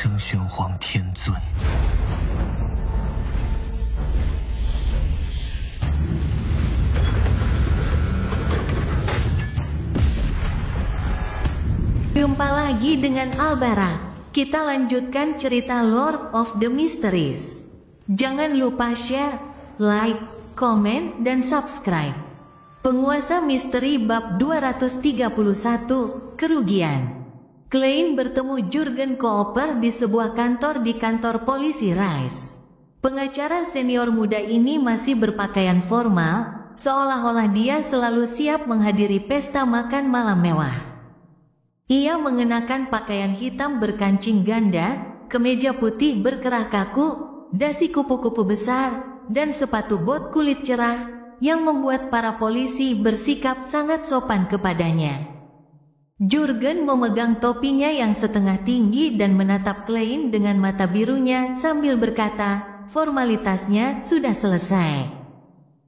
声玄黄天尊。Jumpa lagi dengan Albara. Kita lanjutkan cerita Lord of the Mysteries. Jangan lupa share, like, komen, dan subscribe. Penguasa misteri bab 231, kerugian. Klein bertemu Jurgen Kooper di sebuah kantor di kantor polisi Rice. Pengacara senior muda ini masih berpakaian formal, seolah-olah dia selalu siap menghadiri pesta makan malam mewah. Ia mengenakan pakaian hitam berkancing ganda, kemeja putih berkerah kaku, dasi kupu-kupu besar, dan sepatu bot kulit cerah, yang membuat para polisi bersikap sangat sopan kepadanya. Jurgen memegang topinya yang setengah tinggi dan menatap Klein dengan mata birunya sambil berkata, formalitasnya sudah selesai.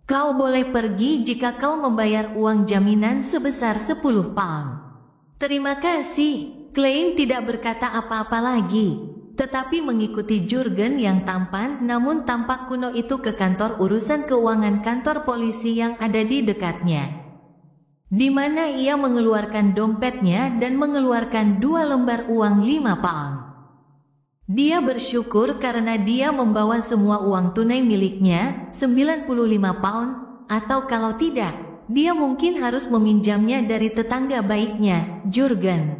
Kau boleh pergi jika kau membayar uang jaminan sebesar 10 pound. Terima kasih. Klein tidak berkata apa-apa lagi, tetapi mengikuti Jurgen yang tampan namun tampak kuno itu ke kantor urusan keuangan kantor polisi yang ada di dekatnya, di mana ia mengeluarkan dompetnya dan mengeluarkan 2 lembar uang 5 pound. Dia bersyukur karena dia membawa semua uang tunai miliknya, 95 pound, atau kalau tidak, dia mungkin harus meminjamnya dari tetangga baiknya, Jurgen.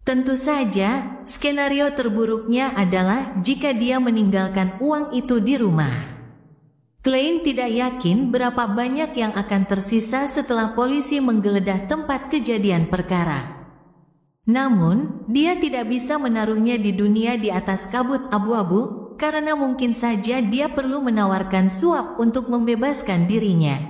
Tentu saja, skenario terburuknya adalah jika dia meninggalkan uang itu di rumah. Klein tidak yakin berapa banyak yang akan tersisa setelah polisi menggeledah tempat kejadian perkara. Namun, dia tidak bisa menaruhnya di dunia di atas kabut abu-abu, karena mungkin saja dia perlu menawarkan suap untuk membebaskan dirinya.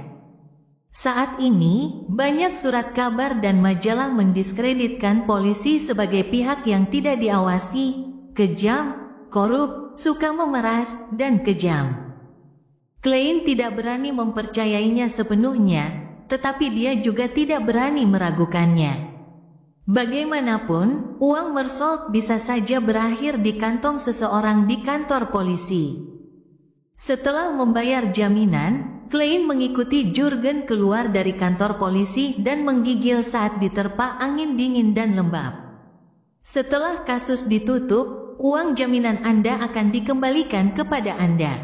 Saat ini, banyak surat kabar dan majalah mendiskreditkan polisi sebagai pihak yang tidak diawasi, kejam, korup, suka memeras, dan kejam. Klein tidak berani mempercayainya sepenuhnya, tetapi dia juga tidak berani meragukannya. Bagaimanapun, uang Mersault bisa saja berakhir di kantong seseorang di kantor polisi. Setelah membayar jaminan, Klein mengikuti Jurgen keluar dari kantor polisi dan menggigil saat diterpa angin dingin dan lembab. Setelah kasus ditutup, uang jaminan Anda akan dikembalikan kepada Anda.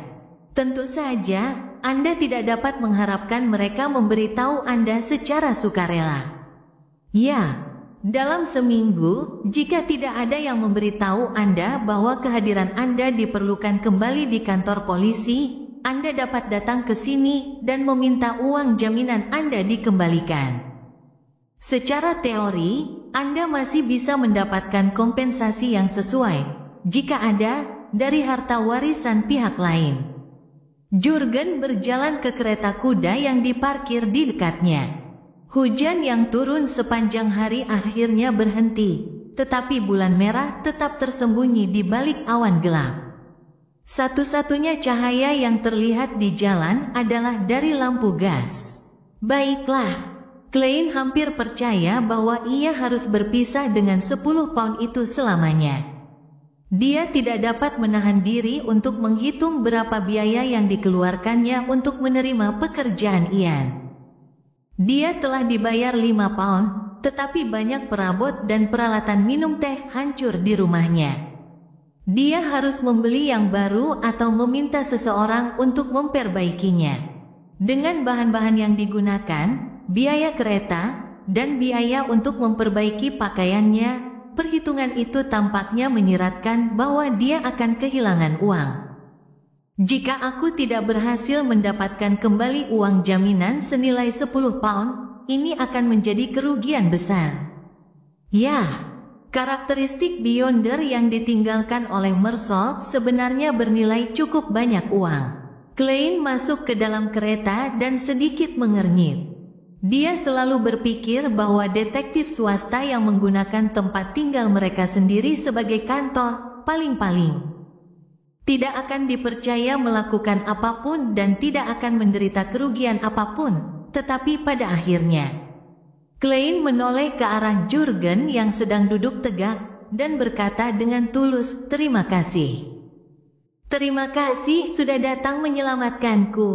Tentu saja, Anda tidak dapat mengharapkan mereka memberitahu Anda secara sukarela. Ya, dalam seminggu, jika tidak ada yang memberitahu Anda bahwa kehadiran Anda diperlukan kembali di kantor polisi, Anda dapat datang ke sini dan meminta uang jaminan Anda dikembalikan. Secara teori, Anda masih bisa mendapatkan kompensasi yang sesuai, jika ada, dari harta warisan pihak lain. Jurgen berjalan ke kereta kuda yang diparkir di dekatnya. Hujan yang turun sepanjang hari akhirnya berhenti, tetapi bulan merah tetap tersembunyi di balik awan gelap. Satu-satunya cahaya yang terlihat di jalan adalah dari lampu gas. Baiklah, Klein hampir percaya bahwa ia harus berpisah dengan 10 pound itu selamanya. Dia tidak dapat menahan diri untuk menghitung berapa biaya yang dikeluarkannya untuk menerima pekerjaan Ian. Dia telah dibayar 5 pound, tetapi banyak perabot dan peralatan minum teh hancur di rumahnya. Dia harus membeli yang baru atau meminta seseorang untuk memperbaikinya. Dengan bahan-bahan yang digunakan, biaya kereta, dan biaya untuk memperbaiki pakaiannya, perhitungan itu tampaknya menyiratkan bahwa dia akan kehilangan uang. Jika aku tidak berhasil mendapatkan kembali uang jaminan senilai 10 pound, ini akan menjadi kerugian besar. Ya. Karakteristik Beyonder yang ditinggalkan oleh Mersault sebenarnya bernilai cukup banyak uang. Klein masuk ke dalam kereta dan sedikit mengernyit. Dia selalu berpikir bahwa detektif swasta yang menggunakan tempat tinggal mereka sendiri sebagai kantor, paling-paling tidak akan dipercaya melakukan apapun dan tidak akan menderita kerugian apapun, tetapi pada akhirnya Klein menoleh ke arah Jurgen yang sedang duduk tegak, dan berkata dengan tulus, "Terima kasih. Terima kasih sudah datang menyelamatkanku.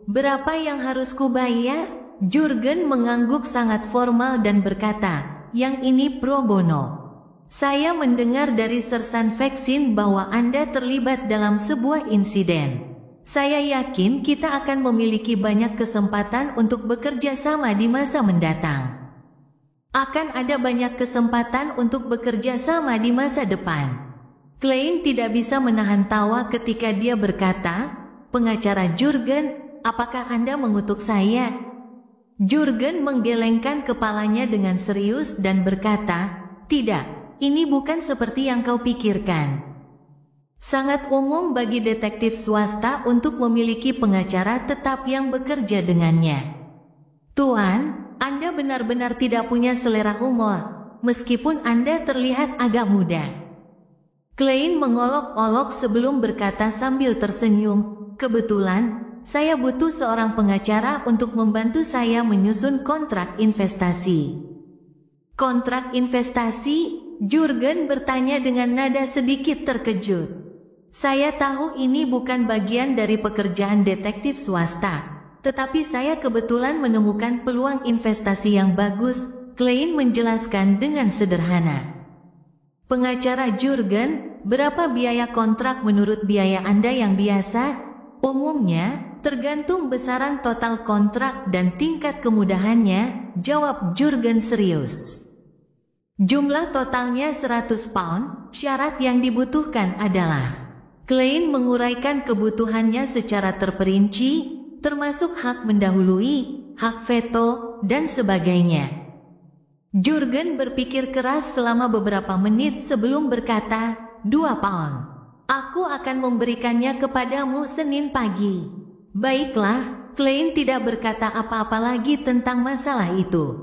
Berapa yang harus kubayar?" Jurgen mengangguk sangat formal dan berkata, "Yang ini pro bono. Saya mendengar dari Sersan Vaksin bahwa Anda terlibat dalam sebuah insiden. Saya yakin kita akan memiliki banyak kesempatan untuk bekerja sama di masa mendatang. Akan ada banyak kesempatan untuk bekerja sama di masa depan." Klein tidak bisa menahan tawa ketika dia berkata, "Pengacara Jurgen, apakah Anda mengutuk saya?" Jurgen menggelengkan kepalanya dengan serius dan berkata, "Tidak, ini bukan seperti yang kau pikirkan. Sangat umum bagi detektif swasta untuk memiliki pengacara tetap yang bekerja dengannya. Tuan, Anda benar-benar tidak punya selera humor, meskipun Anda terlihat agak muda." Klein mengolok-olok sebelum berkata sambil tersenyum, "Kebetulan, saya butuh seorang pengacara untuk membantu saya menyusun kontrak investasi." "Kontrak investasi?" Jurgen bertanya dengan nada sedikit terkejut. "Saya tahu ini bukan bagian dari pekerjaan detektif swasta, tetapi saya kebetulan menemukan peluang investasi yang bagus," Klein menjelaskan dengan sederhana. "Pengacara Jurgen, berapa biaya kontrak menurut biaya Anda yang biasa?" "Umumnya, tergantung besaran total kontrak dan tingkat kemudahannya," jawab Jurgen serius. "Jumlah totalnya 100 pound, syarat yang dibutuhkan adalah..." Klein menguraikan kebutuhannya secara terperinci, termasuk hak mendahului, hak veto, dan sebagainya. Jurgen berpikir keras selama beberapa menit sebelum berkata, 2 pound. "Aku akan memberikannya kepadamu Senin pagi." "Baiklah," Klein tidak berkata apa-apa lagi tentang masalah itu.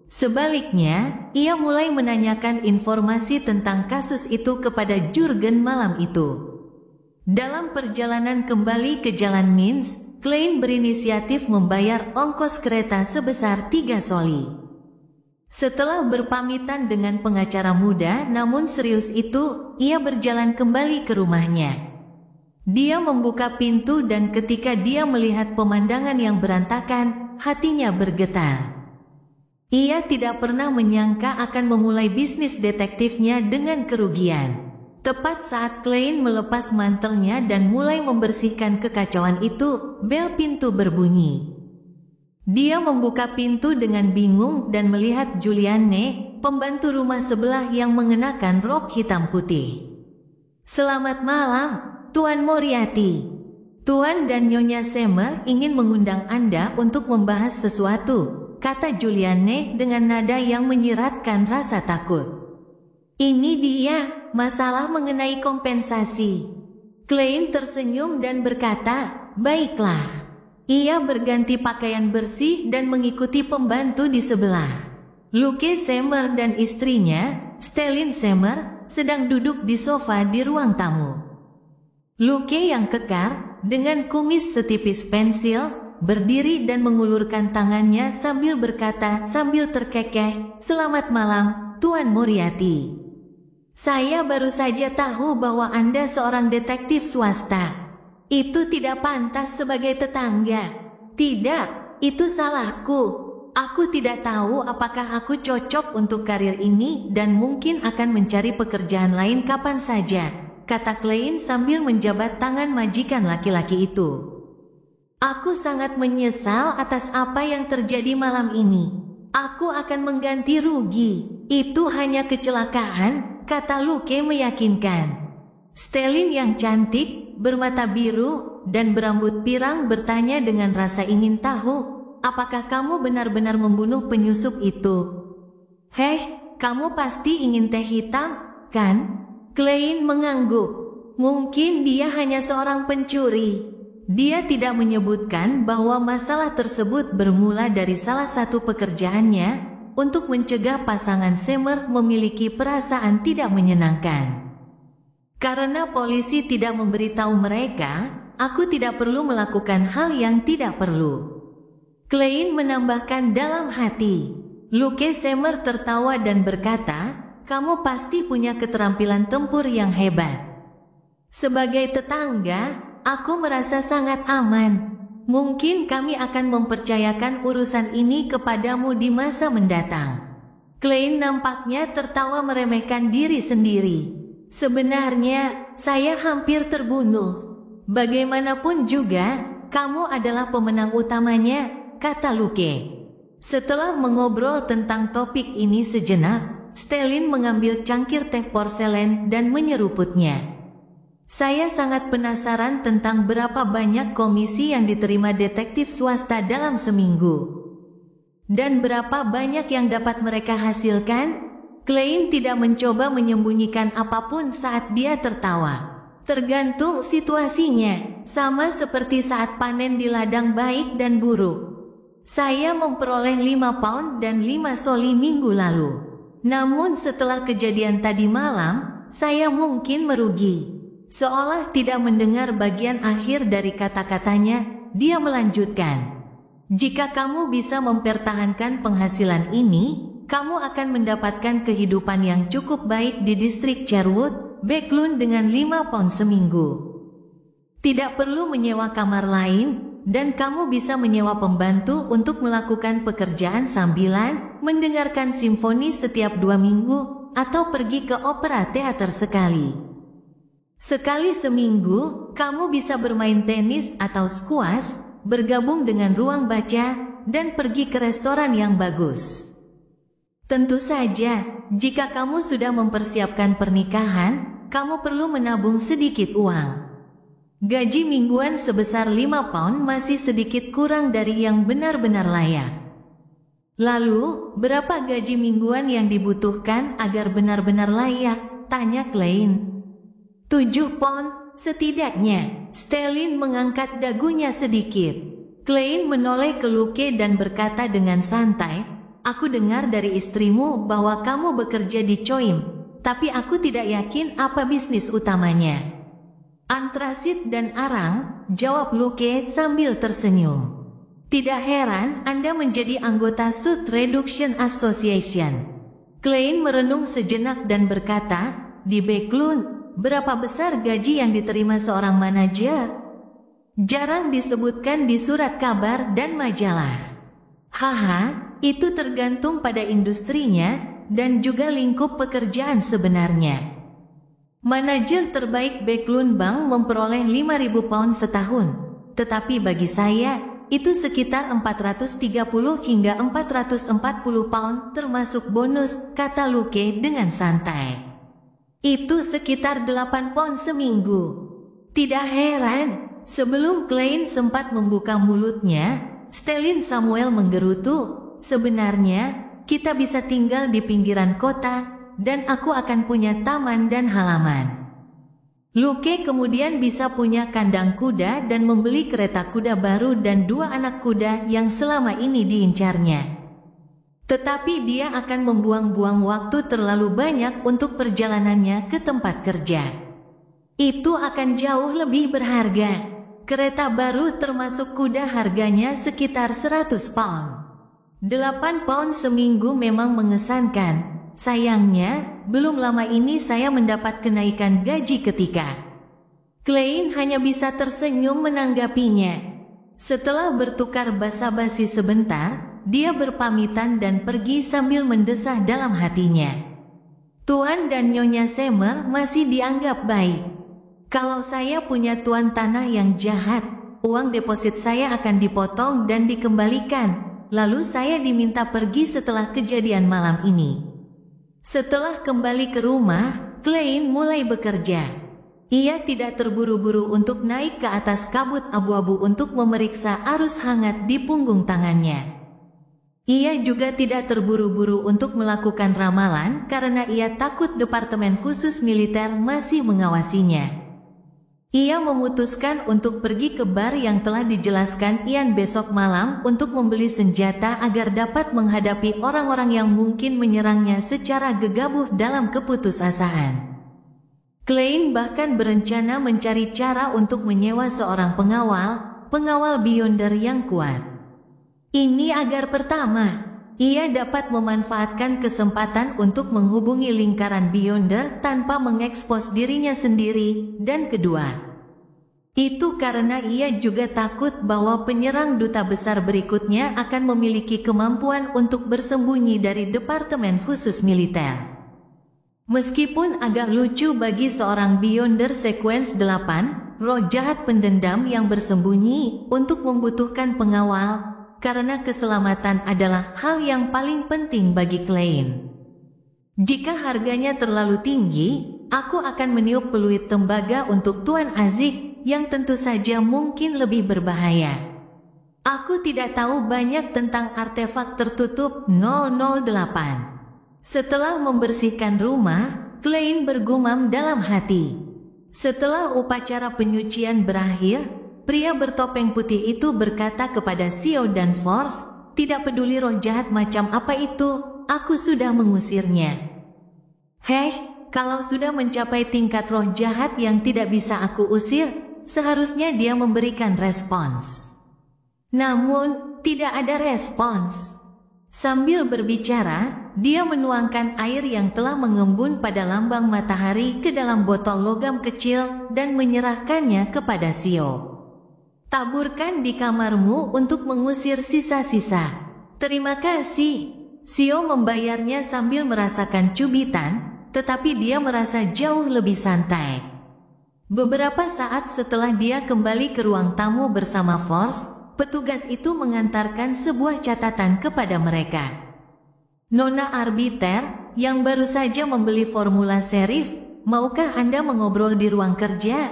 Sebaliknya, ia mulai menanyakan informasi tentang kasus itu kepada Jurgen malam itu. Dalam perjalanan kembali ke Jalan Minsk, Klein berinisiatif membayar ongkos kereta sebesar 3 soli. Setelah berpamitan dengan pengacara muda namun serius itu, ia berjalan kembali ke rumahnya. Dia membuka pintu dan ketika dia melihat pemandangan yang berantakan, hatinya bergetar. Ia tidak pernah menyangka akan memulai bisnis detektifnya dengan kerugian. Tepat saat Klein melepas mantelnya dan mulai membersihkan kekacauan itu, bel pintu berbunyi. Dia membuka pintu dengan bingung dan melihat Julianne, pembantu rumah sebelah yang mengenakan rok hitam putih. "Selamat malam, Tuan Moriarty. Tuan dan Nyonya Seymour ingin mengundang Anda untuk membahas sesuatu," kata Julianne dengan nada yang menyiratkan rasa takut. "Ini dia, masalah mengenai kompensasi." Klein tersenyum dan berkata, "Baiklah." Ia berganti pakaian bersih dan mengikuti pembantu di sebelah. Luke Seymour dan istrinya, Stellin Seymour, sedang duduk di sofa di ruang tamu. Luke yang kekar, dengan kumis setipis pensil, berdiri dan mengulurkan tangannya sambil berkata sambil terkekeh, "Selamat malam, Tuan Moriarty. Saya baru saja tahu bahwa Anda seorang detektif swasta. Itu tidak pantas sebagai tetangga." "Tidak, itu salahku. Aku tidak tahu apakah aku cocok untuk karir ini dan mungkin akan mencari pekerjaan lain kapan saja," kata Klein sambil menjabat tangan majikan laki-laki itu. "Aku sangat menyesal atas apa yang terjadi malam ini. Aku akan mengganti rugi. Itu hanya kecelakaan," kata Luke meyakinkan. Stellin yang cantik, bermata biru, dan berambut pirang bertanya dengan rasa ingin tahu, "Apakah kamu benar-benar membunuh penyusup itu?" "Heh, kamu pasti ingin teh hitam, kan?" Klein mengangguk. "Mungkin dia hanya seorang pencuri." Dia tidak menyebutkan bahwa masalah tersebut bermula dari salah satu pekerjaannya untuk mencegah pasangan Seymour memiliki perasaan tidak menyenangkan. "Karena polisi tidak memberitahu mereka, aku tidak perlu melakukan hal yang tidak perlu." Klein menambahkan dalam hati. Luke Seymour tertawa dan berkata, kamu pasti punya keterampilan tempur yang hebat. Sebagai tetangga, aku merasa sangat aman. Mungkin kami akan mempercayakan urusan ini kepadamu di masa mendatang. Klein nampaknya tertawa meremehkan diri sendiri. Sebenarnya, saya hampir terbunuh. Bagaimanapun juga, kamu adalah pemenang utamanya, kata Luke. Setelah mengobrol tentang topik ini sejenak, Stellin mengambil cangkir teh porselen dan menyeruputnya. Saya sangat penasaran tentang berapa banyak komisi yang diterima detektif swasta dalam seminggu. Dan berapa banyak yang dapat mereka hasilkan? Klein tidak mencoba menyembunyikan apapun saat dia tertawa. Tergantung situasinya, sama seperti saat panen di ladang baik dan buruk. Saya memperoleh 5 pound dan 5 soli minggu lalu. Namun setelah kejadian tadi malam, saya mungkin merugi. Seolah tidak mendengar bagian akhir dari kata-katanya, dia melanjutkan. Jika kamu bisa mempertahankan penghasilan ini, kamu akan mendapatkan kehidupan yang cukup baik di distrik Sherwood, Backlund dengan 5 pound seminggu. Tidak perlu menyewa kamar lain, dan kamu bisa menyewa pembantu untuk melakukan pekerjaan sambilan, mendengarkan simfoni setiap 2 minggu, atau pergi ke opera teater sekali. Sekali seminggu, kamu bisa bermain tenis atau squash, bergabung dengan ruang baca, dan pergi ke restoran yang bagus. Tentu saja, jika kamu sudah mempersiapkan pernikahan, kamu perlu menabung sedikit uang. Gaji mingguan sebesar 5 pound masih sedikit kurang dari yang benar-benar layak. Lalu, berapa gaji mingguan yang dibutuhkan agar benar-benar layak? Tanya Klein. 7 pound, setidaknya. Stellin mengangkat dagunya sedikit. Klein menoleh ke Luke dan berkata dengan santai, aku dengar dari istrimu bahwa kamu bekerja di Choim, tapi aku tidak yakin apa bisnis utamanya. Antrasit dan arang, jawab Luke sambil tersenyum. Tidak heran Anda menjadi anggota Sud Reduction Association. Klein merenung sejenak dan berkata, di Backlund, berapa besar gaji yang diterima seorang manajer? Jarang disebutkan di surat kabar dan majalah. Haha, itu tergantung pada industrinya dan juga lingkup pekerjaan sebenarnya. Manajer terbaik Backlund Bank memperoleh 5.000 pound setahun, tetapi bagi saya, itu sekitar 430 hingga 440 pound termasuk bonus, kata Luke dengan santai. Itu sekitar 8 pound seminggu. Tidak heran, sebelum Klein sempat membuka mulutnya, Stellin Samuel menggerutu, sebenarnya, kita bisa tinggal di pinggiran kota, dan aku akan punya taman dan halaman. Luke kemudian bisa punya kandang kuda dan membeli kereta kuda baru dan 2 anak kuda yang selama ini diincarnya. Tetapi dia akan membuang-buang waktu terlalu banyak untuk perjalanannya ke tempat kerja. Itu akan jauh lebih berharga. Kereta baru termasuk kuda harganya sekitar 100 pound. 8 pound seminggu memang mengesankan. Sayangnya, belum lama ini saya mendapat kenaikan gaji ketika. Klein hanya bisa tersenyum menanggapinya. Setelah bertukar basa-basi sebentar, dia berpamitan dan pergi sambil mendesah dalam hatinya. Tuan dan Nyonya Semer masih dianggap baik. Kalau saya punya tuan tanah yang jahat, uang deposit saya akan dipotong dan dikembalikan. Lalu saya diminta pergi setelah kejadian malam ini. Setelah kembali ke rumah, Klein mulai bekerja. Ia tidak terburu-buru untuk naik ke atas kabut abu-abu untuk memeriksa arus hangat di punggung tangannya. Ia juga tidak terburu-buru untuk melakukan ramalan karena ia takut Departemen Khusus Militer masih mengawasinya. Ia memutuskan untuk pergi ke bar yang telah dijelaskan Ian besok malam untuk membeli senjata agar dapat menghadapi orang-orang yang mungkin menyerangnya secara gegabah dalam keputusasaan. Klein bahkan berencana mencari cara untuk menyewa seorang pengawal Beyonder yang kuat. Ini agar pertama, Ia dapat memanfaatkan kesempatan untuk menghubungi lingkaran Beyonder tanpa mengekspos dirinya sendiri, dan kedua, itu karena ia juga takut bahwa penyerang duta besar berikutnya akan memiliki kemampuan untuk bersembunyi dari Departemen Khusus Militer. Meskipun agak lucu bagi seorang Beyonder Sequence 8, roh jahat pendendam yang bersembunyi untuk membutuhkan pengawal, karena keselamatan adalah hal yang paling penting bagi Klein. Jika harganya terlalu tinggi, aku akan meniup peluit tembaga untuk Tuan Azik, yang tentu saja mungkin lebih berbahaya. Aku tidak tahu banyak tentang artefak tertutup 008. Setelah membersihkan rumah, Klein bergumam dalam hati. Setelah upacara penyucian berakhir, pria bertopeng putih itu berkata kepada Xiao dan Force, "Tidak peduli roh jahat macam apa itu, aku sudah mengusirnya." Hei, kalau sudah mencapai tingkat roh jahat yang tidak bisa aku usir, seharusnya dia memberikan respons. Namun, tidak ada respons. Sambil berbicara, dia menuangkan air yang telah mengembun pada lambang matahari ke dalam botol logam kecil dan menyerahkannya kepada Xiao. "Taburkan di kamarmu untuk mengusir sisa-sisa." "Terima kasih." Xiao membayarnya sambil merasakan cubitan, tetapi dia merasa jauh lebih santai. Beberapa saat setelah dia kembali ke ruang tamu bersama Force, petugas itu mengantarkan sebuah catatan kepada mereka. "Nona Arbiter, yang baru saja membeli formula serif, maukah Anda mengobrol di ruang kerja?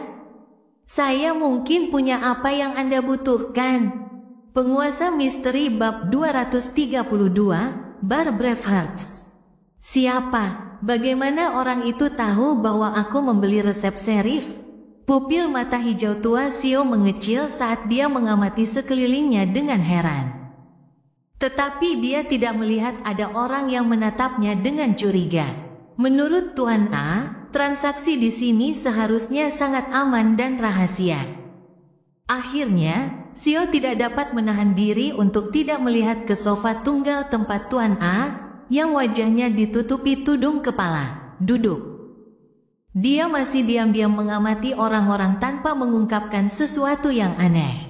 Saya mungkin punya apa yang Anda butuhkan." Penguasa misteri bab 232, Bar Bravehearts. "Siapa? Bagaimana orang itu tahu bahwa aku membeli resep serif?" Pupil mata hijau tua Xiao mengecil saat dia mengamati sekelilingnya dengan heran. Tetapi dia tidak melihat ada orang yang menatapnya dengan curiga. Menurut Tuan A, transaksi di sini seharusnya sangat aman dan rahasia. Akhirnya, Xiao tidak dapat menahan diri untuk tidak melihat ke sofa tunggal tempat Tuan A, yang wajahnya ditutupi tudung kepala, duduk. Dia masih diam-diam mengamati orang-orang tanpa mengungkapkan sesuatu yang aneh.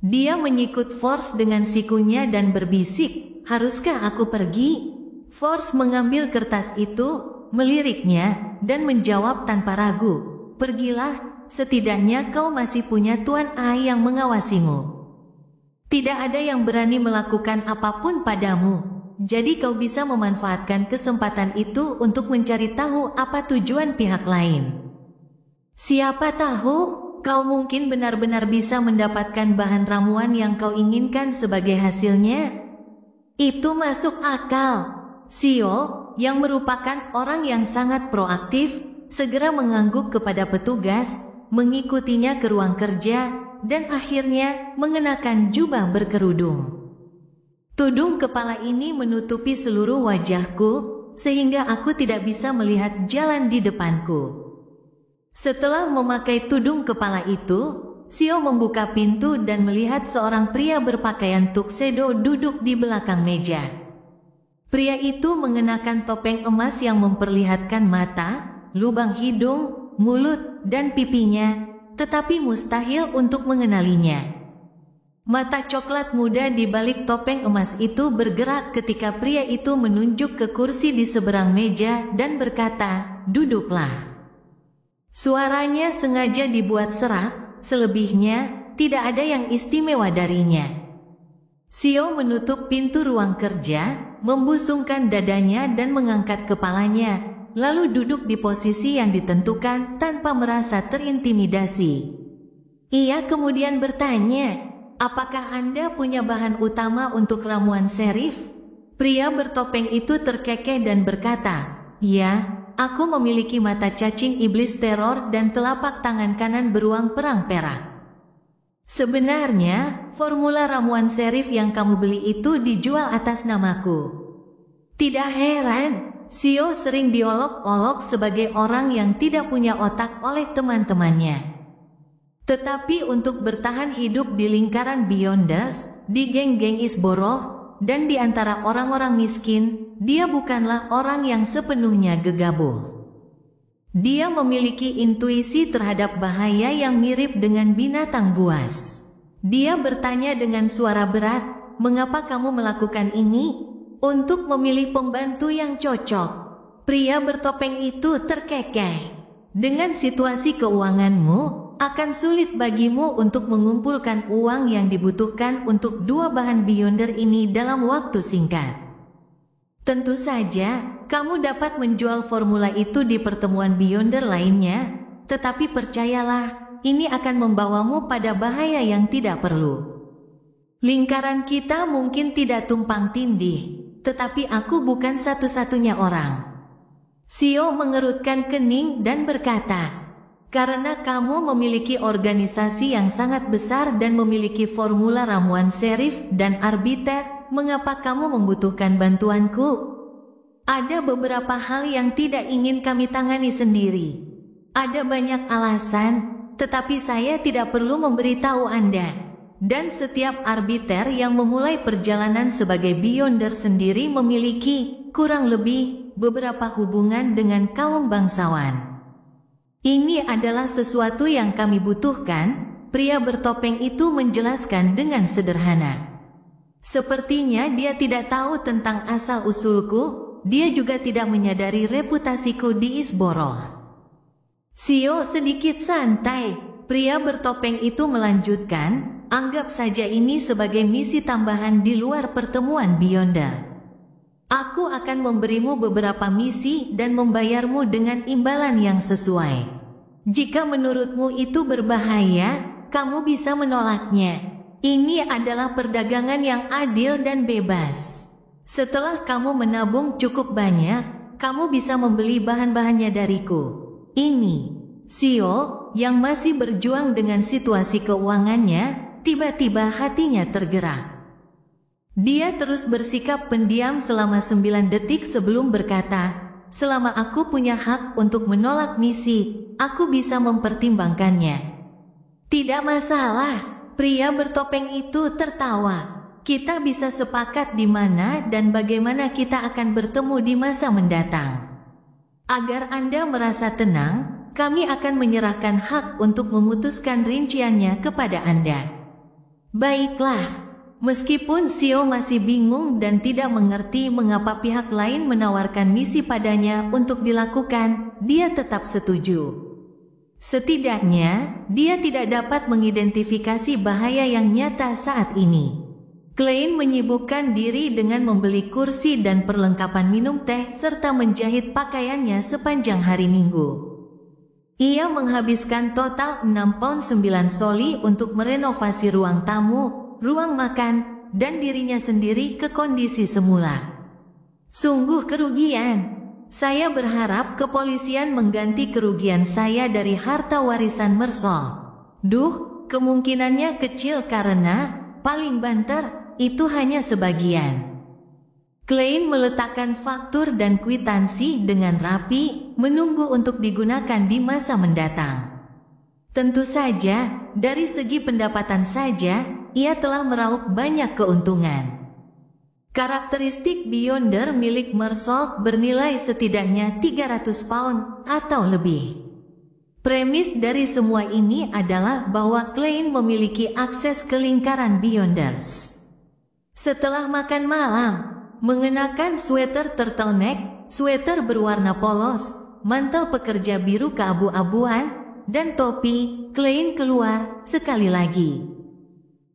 Dia menyikut Force dengan sikunya dan berbisik, "Haruskah aku pergi?" Force mengambil kertas itu, meliriknya, dan menjawab tanpa ragu, "Pergilah, setidaknya kau masih punya Tuan A yang mengawasimu. Tidak ada yang berani melakukan apapun padamu, jadi kau bisa memanfaatkan kesempatan itu untuk mencari tahu apa tujuan pihak lain. Siapa tahu, kau mungkin benar-benar bisa mendapatkan bahan ramuan yang kau inginkan sebagai hasilnya." Itu masuk akal. Xiao, yang merupakan orang yang sangat proaktif, segera mengangguk kepada petugas, mengikutinya ke ruang kerja, dan akhirnya mengenakan jubah berkerudung. Tudung kepala ini menutupi seluruh wajahku, sehingga aku tidak bisa melihat jalan di depanku. Setelah memakai tudung kepala itu, Xiao membuka pintu dan melihat seorang pria berpakaian tuxedo duduk di belakang meja. Pria itu mengenakan topeng emas yang memperlihatkan mata, lubang hidung, mulut, dan pipinya, tetapi mustahil untuk mengenalinya. Mata coklat muda di balik topeng emas itu bergerak ketika pria itu menunjuk ke kursi di seberang meja dan berkata, "Duduklah." Suaranya sengaja dibuat serak, selebihnya tidak ada yang istimewa darinya. Xiao menutup pintu ruang kerja, membusungkan dadanya dan mengangkat kepalanya, lalu duduk di posisi yang ditentukan tanpa merasa terintimidasi. Ia kemudian bertanya, "Apakah Anda punya bahan utama untuk ramuan serif?" Pria bertopeng itu terkekeh dan berkata, "Ya, aku memiliki mata cacing iblis teror dan telapak tangan kanan beruang perang perak. Sebenarnya, formula ramuan serif yang kamu beli itu dijual atas namaku." Tidak heran, Xiao sering diolok-olok sebagai orang yang tidak punya otak oleh teman-temannya. Tetapi untuk bertahan hidup di lingkaran Beyonders, di geng-geng Isborough, dan di antara orang-orang miskin, dia bukanlah orang yang sepenuhnya gegabah. Dia memiliki intuisi terhadap bahaya yang mirip dengan binatang buas. Dia bertanya dengan suara berat, "Mengapa kamu melakukan ini?" "Untuk memilih pembantu yang cocok." Pria bertopeng itu terkekeh. "Dengan situasi keuanganmu, akan sulit bagimu untuk mengumpulkan uang yang dibutuhkan untuk 2 bahan Beyonder ini dalam waktu singkat. Tentu saja, kamu dapat menjual formula itu di pertemuan Beyonder lainnya, tetapi percayalah, ini akan membawamu pada bahaya yang tidak perlu. Lingkaran kita mungkin tidak tumpang tindih, tetapi aku bukan satu-satunya orang." Sio mengerutkan kening dan berkata, "Karena kamu memiliki organisasi yang sangat besar dan memiliki formula ramuan serif dan arbiter, mengapa kamu membutuhkan bantuanku? Ada beberapa hal yang tidak ingin kami tangani sendiri. Ada banyak alasan, tetapi saya tidak perlu memberitahu Anda. Dan setiap arbiter yang memulai perjalanan sebagai Beyonder sendiri memiliki, kurang lebih, beberapa hubungan dengan kaum bangsawan. Ini adalah sesuatu yang kami butuhkan," pria bertopeng itu menjelaskan dengan sederhana. "Sepertinya dia tidak tahu tentang asal-usulku, dia juga tidak menyadari reputasiku di Isborough." Sio sedikit santai, pria bertopeng itu melanjutkan, "Anggap saja ini sebagai misi tambahan di luar pertemuan Beyonder. Aku akan memberimu beberapa misi dan membayarmu dengan imbalan yang sesuai. Jika menurutmu itu berbahaya, kamu bisa menolaknya. Ini adalah perdagangan yang adil dan bebas. Setelah kamu menabung cukup banyak, kamu bisa membeli bahan-bahannya dariku." Ini, Sio, yang masih berjuang dengan situasi keuangannya, tiba-tiba hatinya tergerak. Dia terus bersikap pendiam selama 9 detik sebelum berkata, "Selama aku punya hak untuk menolak misi, aku bisa mempertimbangkannya." "Tidak masalah," pria bertopeng itu tertawa. "Kita bisa sepakat di mana dan bagaimana kita akan bertemu di masa mendatang. Agar Anda merasa tenang, kami akan menyerahkan hak untuk memutuskan rinciannya kepada Anda." "Baiklah." Meskipun Sio masih bingung dan tidak mengerti mengapa pihak lain menawarkan misi padanya untuk dilakukan, dia tetap setuju. Setidaknya, dia tidak dapat mengidentifikasi bahaya yang nyata saat ini. Klein menyibukkan diri dengan membeli kursi dan perlengkapan minum teh serta menjahit pakaiannya sepanjang hari Minggu. Ia menghabiskan total 6 pound 9 soli untuk merenovasi ruang tamu, ruang makan, dan dirinya sendiri ke kondisi semula. "Sungguh kerugian. Saya berharap kepolisian mengganti kerugian saya dari harta warisan Mersol. Duh, kemungkinannya kecil karena, paling banter, itu hanya sebagian." Klein meletakkan faktur dan kwitansi dengan rapi, menunggu untuk digunakan di masa mendatang. Tentu saja, dari segi pendapatan saja, ia telah meraup banyak keuntungan. Karakteristik Beyonder milik Mersol bernilai setidaknya 300 pound atau lebih. Premis dari semua ini adalah bahwa Klein memiliki akses ke lingkaran Beyonders. Setelah makan malam, mengenakan sweater turtleneck, sweater berwarna polos, mantel pekerja biru keabu-abuan, dan topi, Klein keluar sekali lagi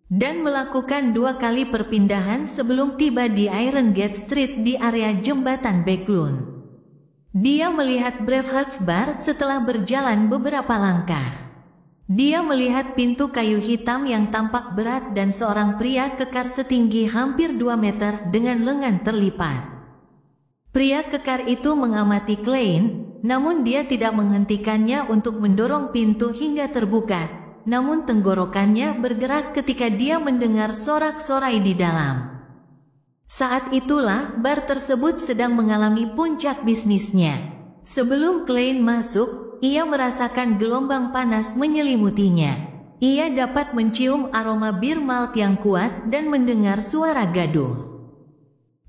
dan melakukan 2 kali perpindahan sebelum tiba di Iron Gate Street di area jembatan Backlund. Dia melihat Bravehearts Bar setelah berjalan beberapa langkah. Dia melihat pintu kayu hitam yang tampak berat dan seorang pria kekar setinggi hampir 2 meter dengan lengan terlipat. Pria kekar itu mengamati Klein, namun dia tidak menghentikannya untuk mendorong pintu hingga terbuka. Namun tenggorokannya bergerak ketika dia mendengar sorak-sorai di dalam. Saat itulah bar tersebut sedang mengalami puncak bisnisnya. Sebelum Klein masuk, ia merasakan gelombang panas menyelimutinya. Ia dapat mencium aroma bir malt yang kuat dan mendengar suara gaduh.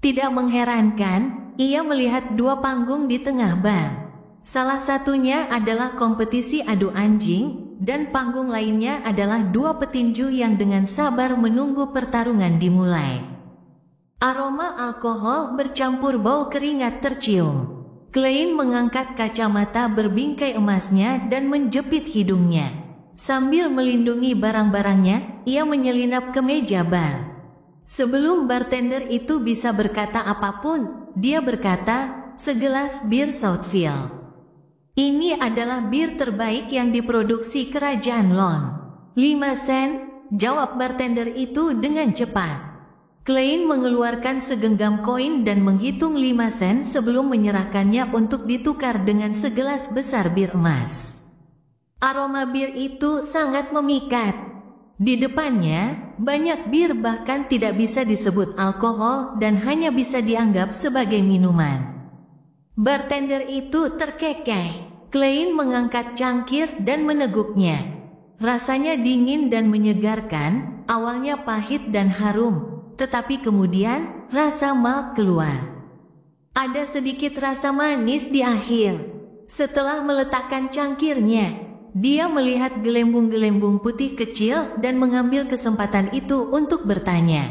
Tidak mengherankan, ia melihat dua panggung di tengah bar. Salah satunya adalah kompetisi adu anjing, dan panggung lainnya adalah dua petinju yang dengan sabar menunggu pertarungan dimulai. Aroma alkohol bercampur bau keringat tercium. Klein mengangkat kacamata berbingkai emasnya dan menjepit hidungnya. Sambil melindungi barang-barangnya, ia menyelinap ke meja bar. Sebelum bartender itu bisa berkata apapun, dia berkata, "Segelas bir Southfield. Ini adalah bir terbaik yang diproduksi Kerajaan Lon." 5 sen, jawab bartender itu dengan cepat. Klein mengeluarkan segenggam koin dan menghitung 5 sen sebelum menyerahkannya untuk ditukar dengan segelas besar bir emas. Aroma bir itu sangat memikat. Di depannya, banyak bir bahkan tidak bisa disebut alkohol dan hanya bisa dianggap sebagai minuman. Bartender itu terkekeh. Klein mengangkat cangkir dan meneguknya. Rasanya dingin dan menyegarkan, awalnya pahit dan harum, tetapi kemudian rasa malt keluar. Ada sedikit rasa manis di akhir. Setelah meletakkan cangkirnya, dia melihat gelembung-gelembung putih kecil dan mengambil kesempatan itu untuk bertanya,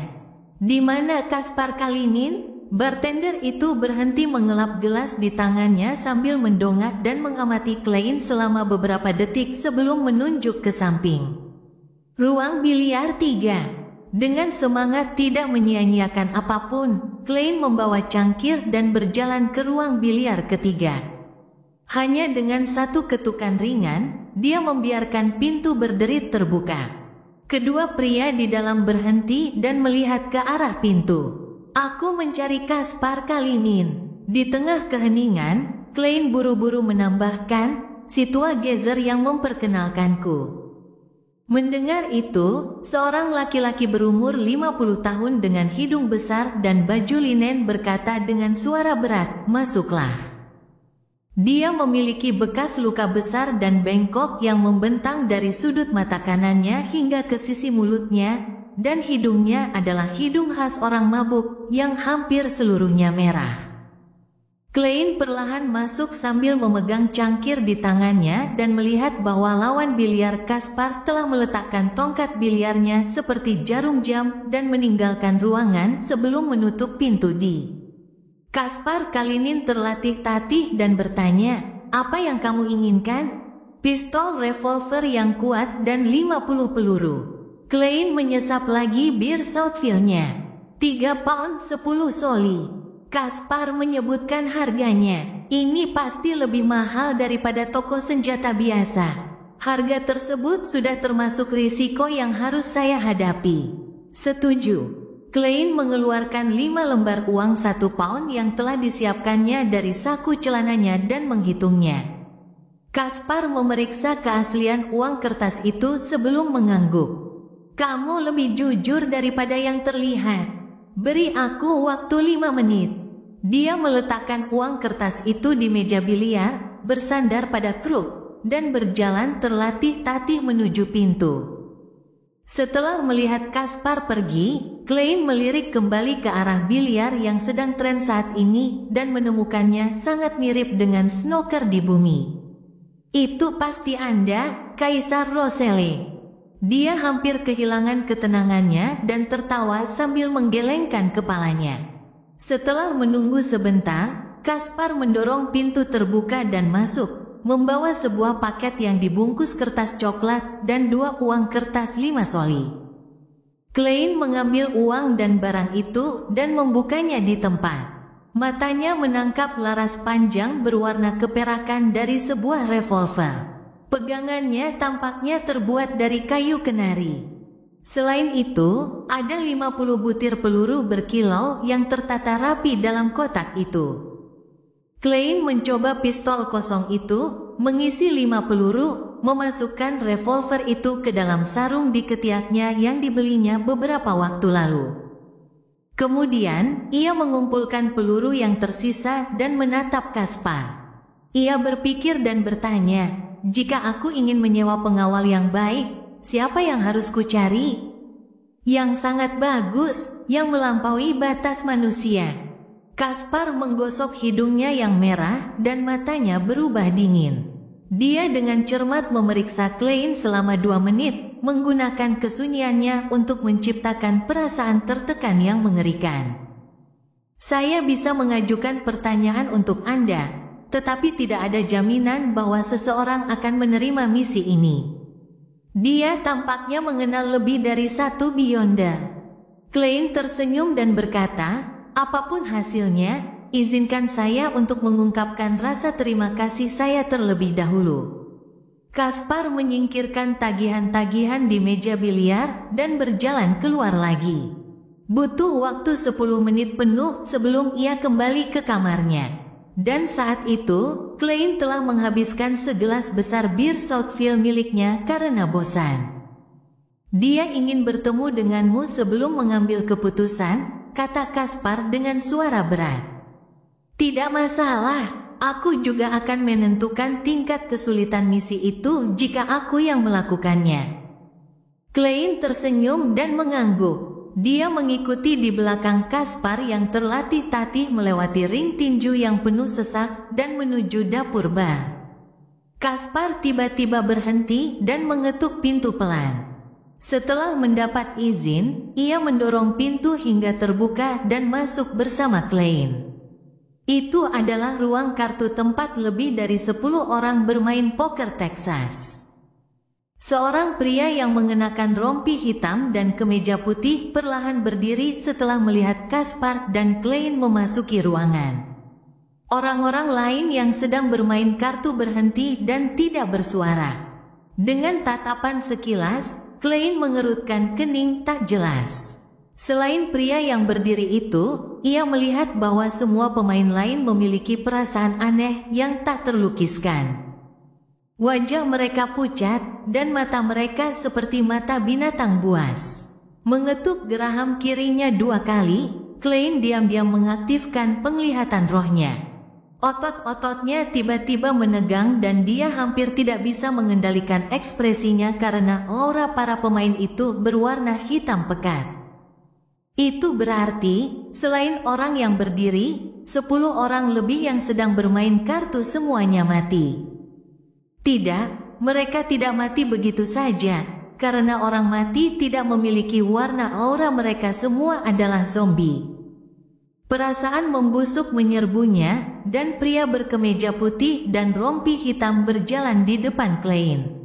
"Di mana Kaspar Kalinin?" Bartender itu berhenti mengelap gelas di tangannya sambil mendongak dan mengamati Klein selama beberapa detik sebelum menunjuk ke samping. "Ruang biliar 3. Dengan semangat tidak menyia-nyiakan apapun, Klein membawa cangkir dan berjalan ke ruang biliar ketiga. Hanya dengan satu ketukan ringan, dia membiarkan pintu berderit terbuka. Kedua pria di dalam berhenti dan melihat ke arah pintu. "Aku mencari Kaspar Kalinin." Di tengah keheningan, Klein buru-buru menambahkan, "Si tua gezer yang memperkenalkanku." Mendengar itu, seorang laki-laki berumur 50 tahun dengan hidung besar dan baju linen berkata dengan suara berat, "Masuklah." Dia memiliki bekas luka besar dan bengkok yang membentang dari sudut mata kanannya hingga ke sisi mulutnya, dan hidungnya adalah hidung khas orang mabuk yang hampir seluruhnya merah. Klein perlahan masuk sambil memegang cangkir di tangannya dan melihat bahwa lawan biliar Kaspar telah meletakkan tongkat biliarnya seperti jarum jam dan meninggalkan ruangan sebelum menutup pintu di. Kaspar Kalinin terlatih-tatih dan bertanya, "Apa yang kamu inginkan?" "Pistol revolver yang kuat dan 50 peluru." Klein menyesap lagi bir Southfield-nya. 3 pound 10 soli. Kaspar menyebutkan harganya. "Ini pasti lebih mahal daripada toko senjata biasa. Harga tersebut sudah termasuk risiko yang harus saya hadapi." "Setuju." Klein mengeluarkan 5 lembar uang 1 pound yang telah disiapkannya dari saku celananya dan menghitungnya. Kaspar memeriksa keaslian uang kertas itu sebelum mengangguk. "Kamu lebih jujur daripada yang terlihat. Beri aku waktu 5 menit." Dia meletakkan uang kertas itu di meja biliar, bersandar pada kruk, dan berjalan terlatih-tatih menuju pintu. Setelah melihat Kaspar pergi, Klein melirik kembali ke arah biliar yang sedang tren saat ini dan menemukannya sangat mirip dengan snooker di bumi. "Itu pasti Anda, Kaisar Roselle." Dia hampir kehilangan ketenangannya dan tertawa sambil menggelengkan kepalanya. Setelah menunggu sebentar, Kaspar mendorong pintu terbuka dan masuk, membawa sebuah paket yang dibungkus kertas coklat dan 2 uang kertas 5 soli. Klein mengambil uang dan barang itu dan membukanya di tempat. Matanya menangkap laras panjang berwarna keperakan dari sebuah revolver. Pegangannya tampaknya terbuat dari kayu kenari. Selain itu, ada 50 butir peluru berkilau yang tertata rapi dalam kotak itu. Klein mencoba pistol kosong itu, mengisi 5 peluru, memasukkan revolver itu ke dalam sarung di ketiaknya yang dibelinya beberapa waktu lalu. Kemudian, ia mengumpulkan peluru yang tersisa dan menatap Kaspar. Ia berpikir dan bertanya, "Jika aku ingin menyewa pengawal yang baik, siapa yang harus kucari?" Yang sangat bagus, yang melampaui batas manusia. Kaspar menggosok hidungnya yang merah dan matanya berubah dingin. Dia dengan cermat memeriksa Klein selama 2 menit, menggunakan kesunyiannya untuk menciptakan perasaan tertekan yang mengerikan. Saya bisa mengajukan pertanyaan untuk Anda, tetapi tidak ada jaminan bahwa seseorang akan menerima misi ini. Dia tampaknya mengenal lebih dari satu Beyonder. Klein tersenyum dan berkata, apapun hasilnya, izinkan saya untuk mengungkapkan rasa terima kasih saya terlebih dahulu. Kaspar menyingkirkan tagihan-tagihan di meja biliar dan berjalan keluar lagi. Butuh waktu 10 menit penuh sebelum ia kembali ke kamarnya. Dan saat itu, Klein telah menghabiskan segelas besar bir Southfield miliknya karena bosan. Dia ingin bertemu denganmu sebelum mengambil keputusan, kata Kaspar dengan suara berat. Tidak masalah, aku juga akan menentukan tingkat kesulitan misi itu jika aku yang melakukannya. Klein tersenyum dan mengangguk. Dia mengikuti di belakang Kaspar yang terlatih-tatih melewati ring tinju yang penuh sesak dan menuju dapur bar. Kaspar tiba-tiba berhenti dan mengetuk pintu pelan. Setelah mendapat izin, ia mendorong pintu hingga terbuka dan masuk bersama Klein. Itu adalah ruang kartu tempat lebih dari 10 orang bermain poker Texas. Seorang pria yang mengenakan rompi hitam dan kemeja putih perlahan berdiri setelah melihat Kaspar dan Klein memasuki ruangan. Orang-orang lain yang sedang bermain kartu berhenti dan tidak bersuara. Dengan tatapan sekilas, Klein mengerutkan kening tak jelas. Selain pria yang berdiri itu, ia melihat bahwa semua pemain lain memiliki perasaan aneh yang tak terlukiskan. Wajah mereka pucat, dan mata mereka seperti mata binatang buas. Mengetuk geraham kirinya 2 kali, Klein diam-diam mengaktifkan penglihatan rohnya. Otot-ototnya tiba-tiba menegang dan dia hampir tidak bisa mengendalikan ekspresinya karena aura para pemain itu berwarna hitam pekat. Itu berarti, selain orang yang berdiri, 10 orang lebih yang sedang bermain kartu semuanya mati. Tidak, mereka tidak mati begitu saja, karena orang mati tidak memiliki warna aura, mereka semua adalah zombie. Perasaan membusuk menyerbunya, dan pria berkemeja putih dan rompi hitam berjalan di depan Klein.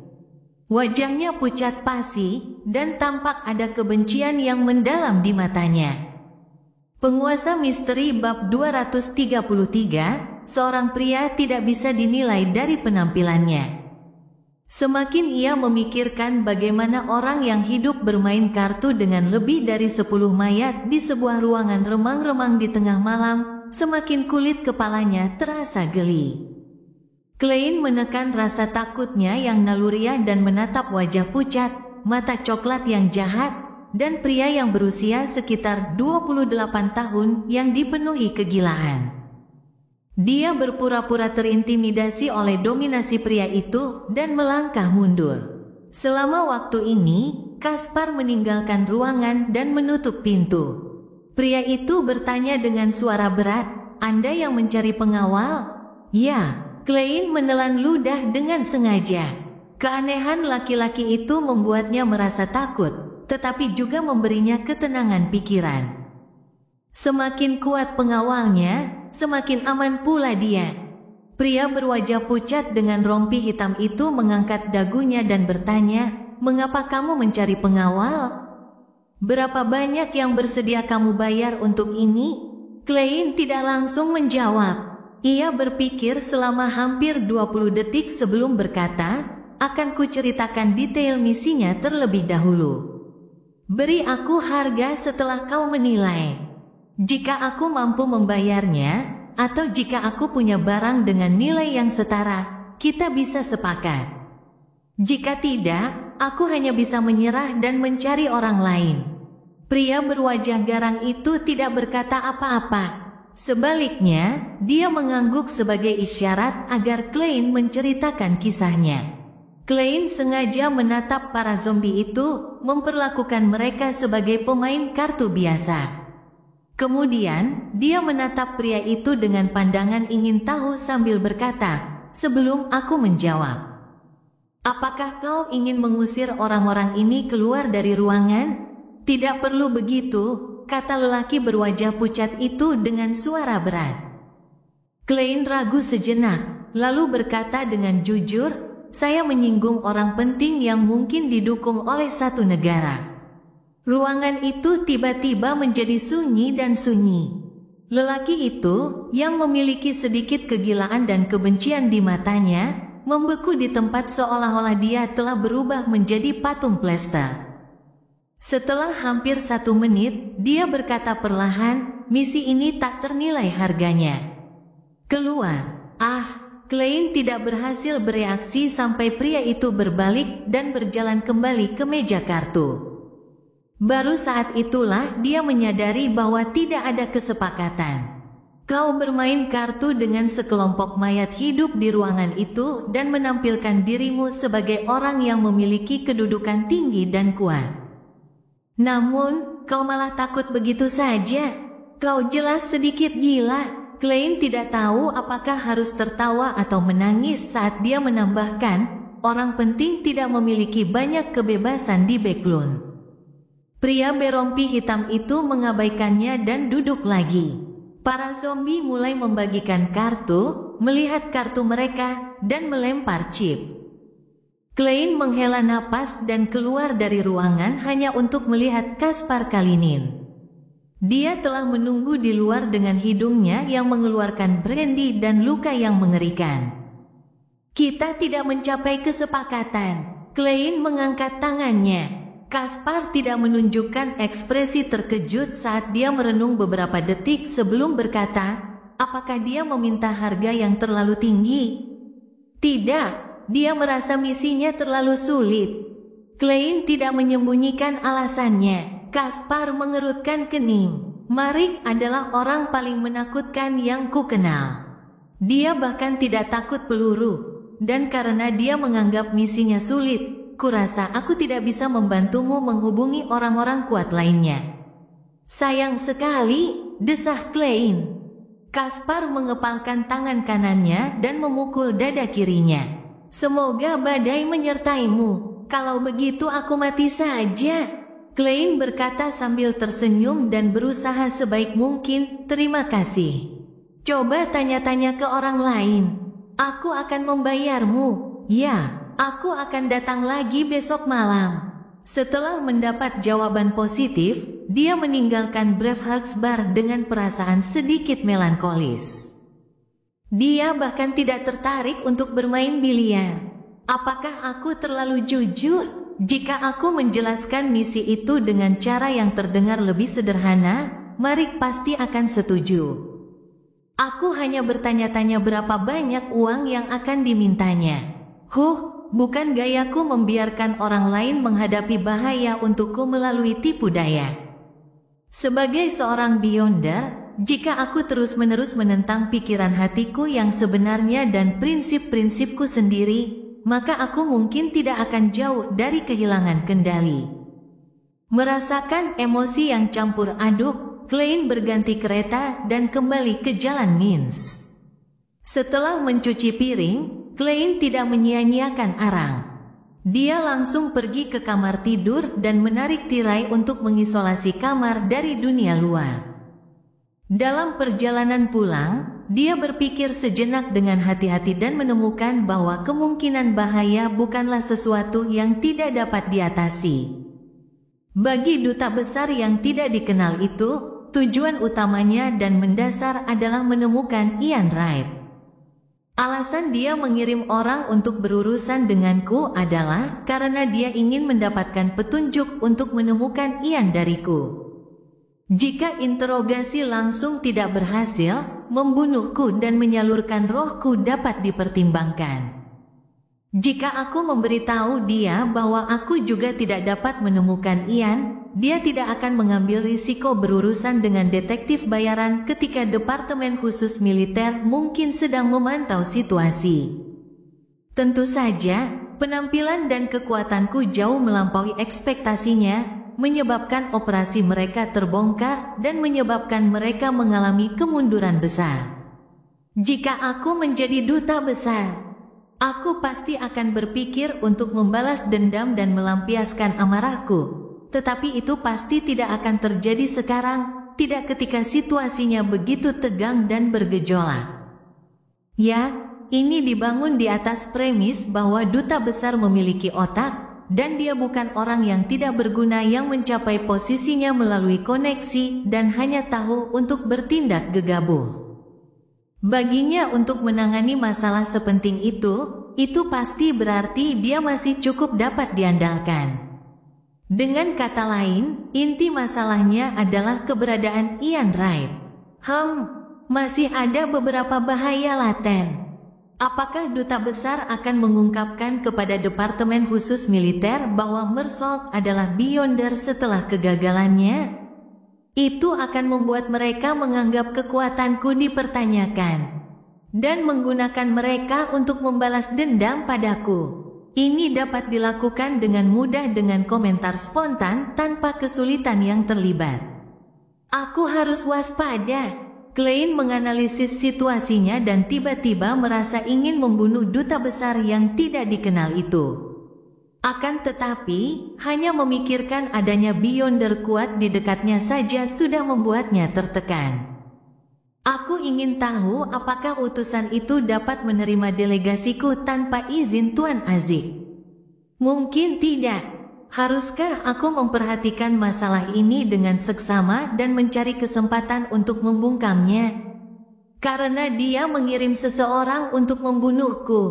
Wajahnya pucat pasi, dan tampak ada kebencian yang mendalam di matanya. Penguasa misteri bab 233, seorang pria tidak bisa dinilai dari penampilannya. Semakin ia memikirkan bagaimana orang yang hidup bermain kartu dengan lebih dari 10 mayat di sebuah ruangan remang-remang di tengah malam, semakin kulit kepalanya terasa geli. Klein menekan rasa takutnya yang naluriah dan menatap wajah pucat, mata coklat yang jahat, dan pria yang berusia sekitar 28 tahun yang dipenuhi kegilaan. Dia berpura-pura terintimidasi oleh dominasi pria itu dan melangkah mundur. Selama waktu ini, Kaspar meninggalkan ruangan dan menutup pintu. Pria itu bertanya dengan suara berat, "Anda yang mencari pengawal?" "Ya." Klein menelan ludah dengan sengaja. Keanehan laki-laki itu membuatnya merasa takut, tetapi juga memberinya ketenangan pikiran. Semakin kuat pengawalnya, semakin aman pula dia. Pria berwajah pucat dengan rompi hitam itu mengangkat dagunya dan bertanya, "Mengapa kamu mencari pengawal? Berapa banyak yang bersedia kamu bayar untuk ini?" Klein tidak langsung menjawab. Ia berpikir selama hampir 20 detik sebelum berkata, "Akan kuceritakan detail misinya terlebih dahulu. Beri aku harga setelah kau menilai. Jika aku mampu membayarnya, atau jika aku punya barang dengan nilai yang setara, kita bisa sepakat. Jika tidak, aku hanya bisa menyerah dan mencari orang lain." Pria berwajah garang itu tidak berkata apa-apa. Sebaliknya, dia mengangguk sebagai isyarat agar Klein menceritakan kisahnya. Klein sengaja menatap para zombie itu, memperlakukan mereka sebagai pemain kartu biasa. Kemudian, dia menatap pria itu dengan pandangan ingin tahu sambil berkata, "Sebelum aku menjawab, apakah kau ingin mengusir orang-orang ini keluar dari ruangan?" "Tidak perlu begitu," kata lelaki berwajah pucat itu dengan suara berat. Klein ragu sejenak, lalu berkata dengan jujur, "Saya menyinggung orang penting yang mungkin didukung oleh satu negara." Ruangan itu tiba-tiba menjadi sunyi dan sunyi. Lelaki itu, yang memiliki sedikit kegilaan dan kebencian di matanya, membeku di tempat seolah-olah dia telah berubah menjadi patung plester. Setelah hampir 1 menit, dia berkata perlahan, "Misi ini tak ternilai harganya. Keluar." Klein tidak berhasil bereaksi sampai pria itu berbalik dan berjalan kembali ke meja kartu. Baru saat itulah dia menyadari bahwa tidak ada kesepakatan. Kau bermain kartu dengan sekelompok mayat hidup di ruangan itu dan menampilkan dirimu sebagai orang yang memiliki kedudukan tinggi dan kuat. Namun, kau malah takut begitu saja. Kau jelas sedikit gila. Klein tidak tahu apakah harus tertawa atau menangis saat dia menambahkan, orang penting tidak memiliki banyak kebebasan di Backlund. Pria berompi hitam itu mengabaikannya dan duduk lagi. Para zombie mulai membagikan kartu, melihat kartu mereka, dan melempar chip. Klein menghela napas dan keluar dari ruangan hanya untuk melihat Kaspar Kalinin. Dia telah menunggu di luar dengan hidungnya yang mengeluarkan brandy dan luka yang mengerikan. "Kita tidak mencapai kesepakatan." Klein mengangkat tangannya. Kaspar tidak menunjukkan ekspresi terkejut saat dia merenung beberapa detik sebelum berkata, "Apakah dia meminta harga yang terlalu tinggi?" "Tidak, dia merasa misinya terlalu sulit." Klein tidak menyembunyikan alasannya. Kaspar mengerutkan kening. "Marik adalah orang paling menakutkan yang kukenal. Dia bahkan tidak takut peluru. Dan karena dia menganggap misinya sulit, kurasa aku tidak bisa membantumu menghubungi orang-orang kuat lainnya." "Sayang sekali," desah Klein. Kaspar mengepalkan tangan kanannya dan memukul dada kirinya. "Semoga badai menyertaimu. Kalau begitu aku mati saja." Klein berkata sambil tersenyum dan berusaha sebaik mungkin, "Terima kasih. Coba tanya-tanya ke orang lain. Aku akan membayarmu. Ya, aku akan datang lagi besok malam." Setelah mendapat jawaban positif, dia meninggalkan Bravehearts Bar dengan perasaan sedikit melankolis. Dia bahkan tidak tertarik untuk bermain biliar. Apakah aku terlalu jujur? Jika aku menjelaskan misi itu dengan cara yang terdengar lebih sederhana, Marik pasti akan setuju. Aku hanya bertanya-tanya berapa banyak uang yang akan dimintanya. Bukan gayaku membiarkan orang lain menghadapi bahaya untukku melalui tipu daya. Sebagai seorang Beyonder, jika aku terus-menerus menentang pikiran hatiku yang sebenarnya dan prinsip-prinsipku sendiri, maka aku mungkin tidak akan jauh dari kehilangan kendali. Merasakan emosi yang campur aduk, Klein berganti kereta dan kembali ke Jalan Mins. Setelah mencuci piring, Klein tidak menyia-nyiakan arang. Dia langsung pergi ke kamar tidur dan menarik tirai untuk mengisolasi kamar dari dunia luar. Dalam perjalanan pulang, dia berpikir sejenak dengan hati-hati dan menemukan bahwa kemungkinan bahaya bukanlah sesuatu yang tidak dapat diatasi. Bagi duta besar yang tidak dikenal itu, tujuan utamanya dan mendasar adalah menemukan Ian Wright. Alasan dia mengirim orang untuk berurusan denganku adalah karena dia ingin mendapatkan petunjuk untuk menemukan Ian dariku. Jika interogasi langsung tidak berhasil, membunuhku dan menyalurkan rohku dapat dipertimbangkan. Jika aku memberitahu dia bahwa aku juga tidak dapat menemukan Ian, dia tidak akan mengambil risiko berurusan dengan detektif bayaran ketika Departemen Khusus Militer mungkin sedang memantau situasi. Tentu saja, Penampilan dan kekuatanku jauh melampaui ekspektasinya, menyebabkan operasi mereka terbongkar dan menyebabkan mereka mengalami kemunduran besar. Jika aku menjadi duta besar, aku pasti akan berpikir untuk membalas dendam dan melampiaskan amarahku. Tetapi itu pasti tidak akan terjadi sekarang, tidak ketika situasinya begitu tegang dan bergejolak. Ya, ini dibangun di atas premis bahwa duta besar memiliki otak, dan dia bukan orang yang tidak berguna yang mencapai posisinya melalui koneksi dan hanya tahu untuk bertindak gegabah. Baginya untuk menangani masalah sepenting itu pasti berarti dia masih cukup dapat diandalkan. Dengan kata lain, inti masalahnya adalah keberadaan Ian Wright. Masih ada beberapa bahaya laten. Apakah duta besar akan mengungkapkan kepada Departemen Khusus Militer bahwa Mersault adalah Beyonder setelah kegagalannya? Itu akan membuat mereka menganggap kekuatanku dipertanyakan dan menggunakan mereka untuk membalas dendam padaku. Ini dapat dilakukan dengan mudah dengan komentar spontan tanpa kesulitan yang terlibat. Aku harus waspada. Klein menganalisis situasinya dan tiba-tiba merasa ingin membunuh duta besar yang tidak dikenal itu. Akan tetapi, hanya memikirkan adanya Beyonder kuat di dekatnya saja sudah membuatnya tertekan. Aku ingin tahu apakah utusan itu dapat menerima delegasiku tanpa izin Tuan Azik. Mungkin tidak. Haruskah aku memperhatikan masalah ini dengan seksama dan mencari kesempatan untuk membungkamnya? Karena dia mengirim seseorang untuk membunuhku.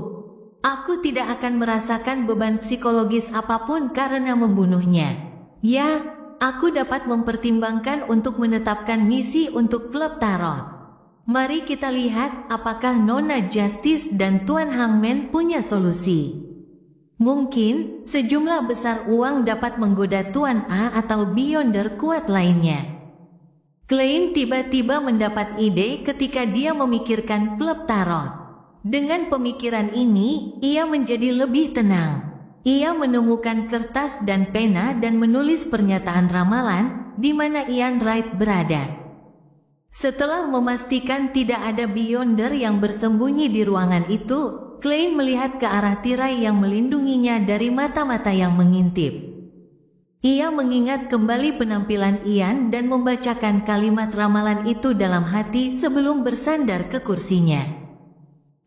Aku tidak akan merasakan beban psikologis apapun karena membunuhnya. Ya, aku dapat mempertimbangkan untuk menetapkan misi untuk klub tarot. Mari kita lihat apakah Nona Justice dan Tuan Hangman punya solusi. Mungkin sejumlah besar uang dapat menggoda Tuan A atau Beyonder kuat lainnya. Klein tiba-tiba mendapat ide ketika dia memikirkan klub tarot. Dengan pemikiran ini, ia menjadi lebih tenang. Ia menemukan kertas dan pena dan menulis pernyataan ramalan di mana Ian Wright berada. Setelah memastikan tidak ada Beyonder yang bersembunyi di ruangan itu, Klein melihat ke arah tirai yang melindunginya dari mata-mata yang mengintip. Ia mengingat kembali penampilan Ian dan membacakan kalimat ramalan itu dalam hati sebelum bersandar ke kursinya.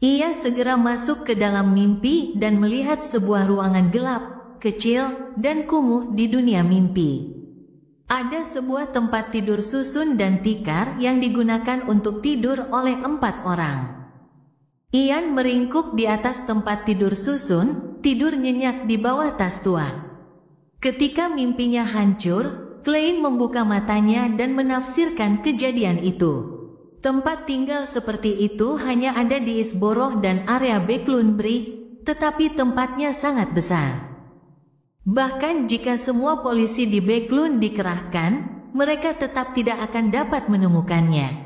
Ia segera masuk ke dalam mimpi dan melihat sebuah ruangan gelap, kecil, dan kumuh di dunia mimpi. Ada sebuah tempat tidur susun dan tikar yang digunakan untuk tidur oleh 4 orang. Ian meringkuk di atas tempat tidur susun, tidur nyenyak di bawah tas tua. Ketika mimpinya hancur, Klein membuka matanya dan menafsirkan kejadian itu. Tempat tinggal seperti itu hanya ada di Isborough dan area Backlund Bridge, tetapi tempatnya sangat besar. Bahkan jika semua polisi di Backlund dikerahkan, mereka tetap tidak akan dapat menemukannya.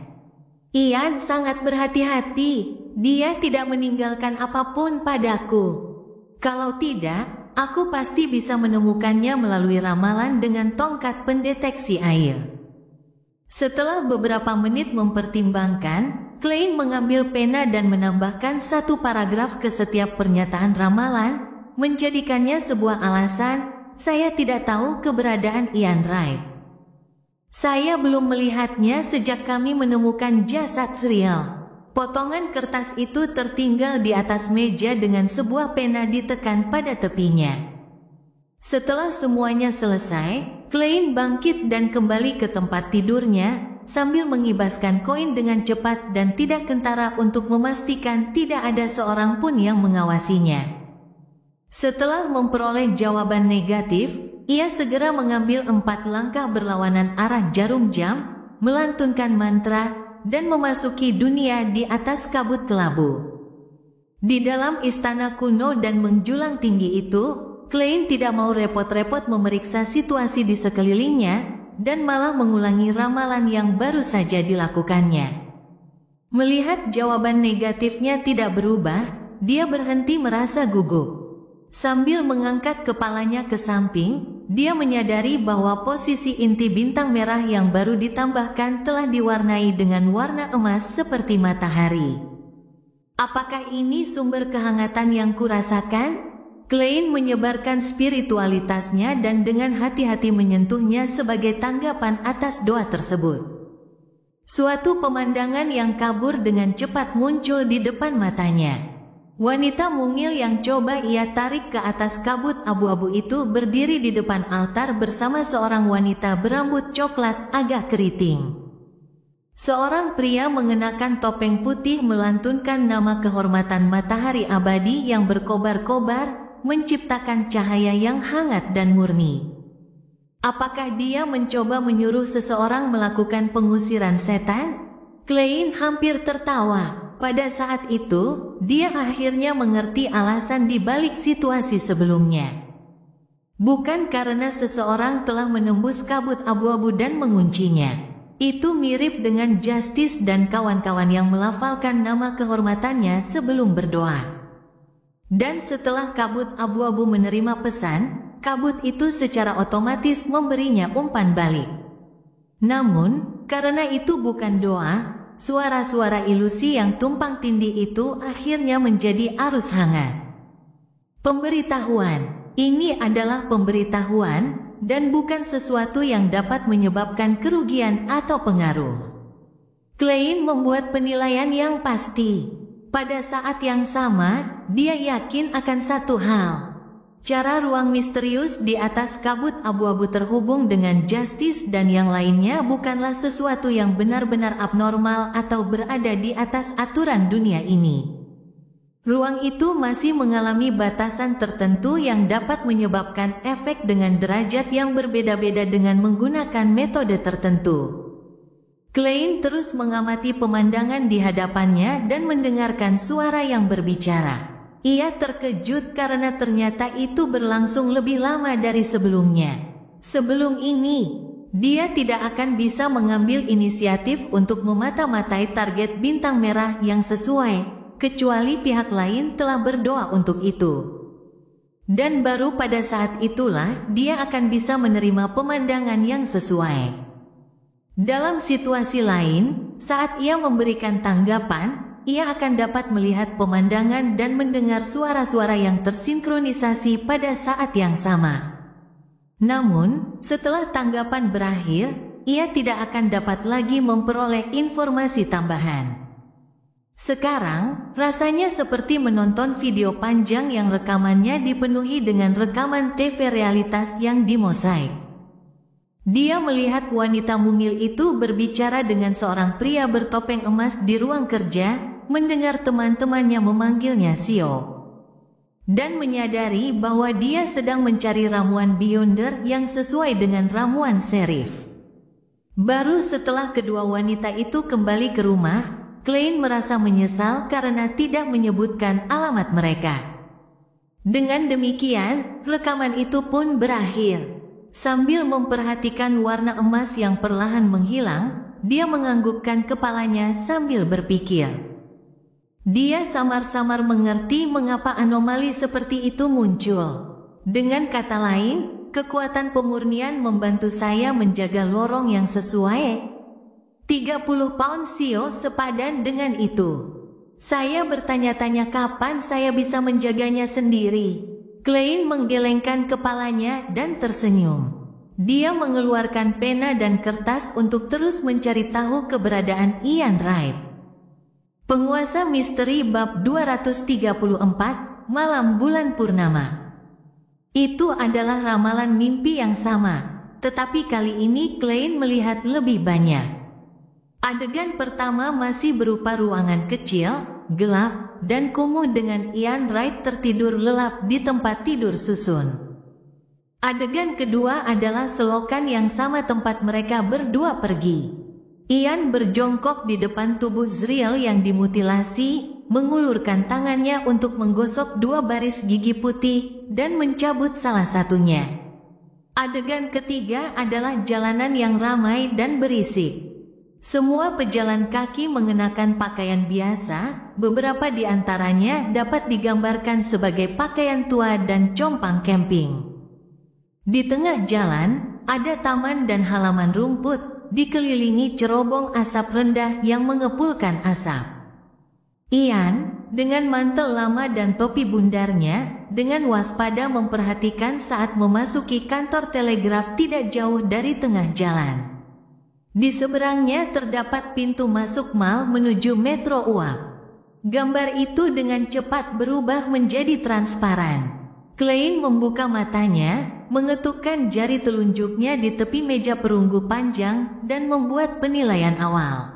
Ian sangat berhati-hati, dia tidak meninggalkan apapun padaku. Kalau tidak, aku pasti bisa menemukannya melalui ramalan dengan tongkat pendeteksi air. Setelah beberapa menit mempertimbangkan, Klein mengambil pena dan menambahkan 1 paragraf ke setiap pernyataan ramalan, menjadikannya sebuah alasan. Saya tidak tahu keberadaan Ian Wright. Saya belum melihatnya sejak kami menemukan jasad Sriel. Potongan kertas itu tertinggal di atas meja dengan sebuah pena ditekan pada tepinya. Setelah semuanya selesai, Klein bangkit dan kembali ke tempat tidurnya, sambil mengibaskan koin dengan cepat dan tidak kentara untuk memastikan tidak ada seorang pun yang mengawasinya. Setelah memperoleh jawaban negatif, ia segera mengambil 4 langkah berlawanan arah jarum jam, melantunkan mantra, dan memasuki dunia di atas kabut kelabu. Di dalam istana kuno dan menjulang tinggi itu, Klein tidak mau repot-repot memeriksa situasi di sekelilingnya, dan malah mengulangi ramalan yang baru saja dilakukannya. Melihat jawaban negatifnya tidak berubah, dia berhenti merasa gugup. Sambil mengangkat kepalanya ke samping, dia menyadari bahwa posisi inti bintang merah yang baru ditambahkan telah diwarnai dengan warna emas seperti matahari. Apakah ini sumber kehangatan yang kurasakan? Klein menyebarkan spiritualitasnya dan dengan hati-hati menyentuhnya sebagai tanggapan atas doa tersebut. Suatu pemandangan yang kabur dengan cepat muncul di depan matanya. Wanita mungil yang coba ia tarik ke atas kabut abu-abu itu berdiri di depan altar bersama seorang wanita berambut coklat agak keriting. Seorang pria mengenakan topeng putih melantunkan nama kehormatan matahari abadi yang berkobar-kobar, menciptakan cahaya yang hangat dan murni. Apakah dia mencoba menyuruh seseorang melakukan pengusiran setan? Klein hampir tertawa. Pada saat itu, dia akhirnya mengerti alasan di balik situasi sebelumnya. Bukan karena seseorang telah menembus kabut abu-abu dan menguncinya. Itu mirip dengan Justice dan kawan-kawan yang melafalkan nama kehormatannya sebelum berdoa. Dan setelah kabut abu-abu menerima pesan, kabut itu secara otomatis memberinya umpan balik. Namun, karena itu bukan doa, suara-suara ilusi yang tumpang tindih itu akhirnya menjadi arus hangat. Pemberitahuan, ini adalah pemberitahuan, dan bukan sesuatu yang dapat menyebabkan kerugian atau pengaruh. Klein membuat penilaian yang pasti. Pada saat yang sama, dia yakin akan satu hal. Cara ruang misterius di atas kabut abu-abu terhubung dengan Justice dan yang lainnya bukanlah sesuatu yang benar-benar abnormal atau berada di atas aturan dunia ini. Ruang itu masih mengalami batasan tertentu yang dapat menyebabkan efek dengan derajat yang berbeda-beda dengan menggunakan metode tertentu. Klein terus mengamati pemandangan di hadapannya dan mendengarkan suara yang berbicara. Ia terkejut karena ternyata itu berlangsung lebih lama dari sebelumnya. Sebelum ini, dia tidak akan bisa mengambil inisiatif untuk memata-matai target bintang merah yang sesuai, kecuali pihak lain telah berdoa untuk itu. Dan baru pada saat itulah dia akan bisa menerima pemandangan yang sesuai. Dalam situasi lain, saat ia memberikan tanggapan, ia akan dapat melihat pemandangan dan mendengar suara-suara yang tersinkronisasi pada saat yang sama. Namun, setelah tanggapan berakhir, ia tidak akan dapat lagi memperoleh informasi tambahan. Sekarang, rasanya seperti menonton video panjang yang rekamannya dipenuhi dengan rekaman TV realitas yang dimosaik. Dia melihat wanita mungil itu berbicara dengan seorang pria bertopeng emas di ruang kerja, mendengar teman-temannya memanggilnya Sio, dan menyadari bahwa dia sedang mencari ramuan Beyonder yang sesuai dengan ramuan Serif. Baru setelah kedua wanita itu kembali ke rumah, Klein merasa menyesal karena tidak menyebutkan alamat mereka. Dengan demikian, rekaman itu pun berakhir. Sambil memperhatikan warna emas yang perlahan menghilang, dia menganggukkan kepalanya sambil berpikir. Dia samar-samar mengerti mengapa anomali seperti itu muncul. Dengan kata lain, kekuatan pemurnian membantu saya menjaga lorong yang sesuai. 30 pound Sio sepadan dengan itu. Saya bertanya-tanya kapan saya bisa menjaganya sendiri. Klein menggelengkan kepalanya dan tersenyum. Dia mengeluarkan pena dan kertas untuk terus mencari tahu keberadaan Ian Wright. Penguasa Misteri Bab 234, Malam Bulan Purnama. Itu adalah ramalan mimpi yang sama, tetapi kali ini Klein melihat lebih banyak. Adegan pertama masih berupa ruangan kecil, gelap, dan kumuh dengan Ian Wright tertidur lelap di tempat tidur susun. Adegan kedua adalah selokan yang sama tempat mereka berdua pergi. Ian berjongkok di depan tubuh Zriel yang dimutilasi, mengulurkan tangannya untuk menggosok dua baris gigi putih, dan mencabut salah satunya. Adegan ketiga adalah jalanan yang ramai dan berisik. Semua pejalan kaki mengenakan pakaian biasa, beberapa di antaranya dapat digambarkan sebagai pakaian tua dan compang camping. Di tengah jalan, ada taman dan halaman rumput, dikelilingi cerobong asap rendah yang mengepulkan asap. Ian, dengan mantel lama dan topi bundarnya, dengan waspada memperhatikan saat memasuki kantor telegraf tidak jauh dari tengah jalan. Di seberangnya terdapat pintu masuk mal menuju Metro Uap. Gambar itu dengan cepat berubah menjadi transparan. Klein membuka matanya, mengetukkan jari telunjuknya di tepi meja perunggu panjang dan membuat penilaian awal.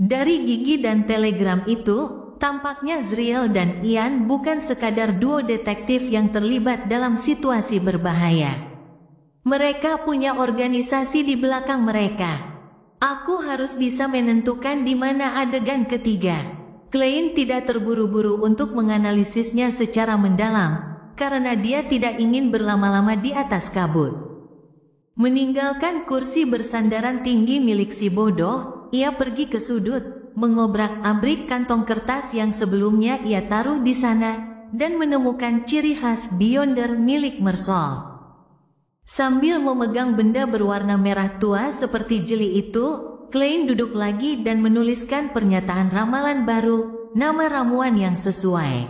Dari gigi dan telegram itu, tampaknya Zriel dan Ian bukan sekadar duo detektif yang terlibat dalam situasi berbahaya. Mereka punya organisasi di belakang mereka. Aku harus bisa menentukan di mana adegan ketiga. Klein tidak terburu-buru untuk menganalisisnya secara mendalam, karena dia tidak ingin berlama-lama di atas kabut. Meninggalkan kursi bersandaran tinggi milik si bodoh, ia pergi ke sudut, mengobrak-abrik kantong kertas yang sebelumnya ia taruh di sana, dan menemukan ciri khas Beyonder milik Mersol. Sambil memegang benda berwarna merah tua seperti jeli itu, Klein duduk lagi dan menuliskan pernyataan ramalan baru, nama ramuan yang sesuai.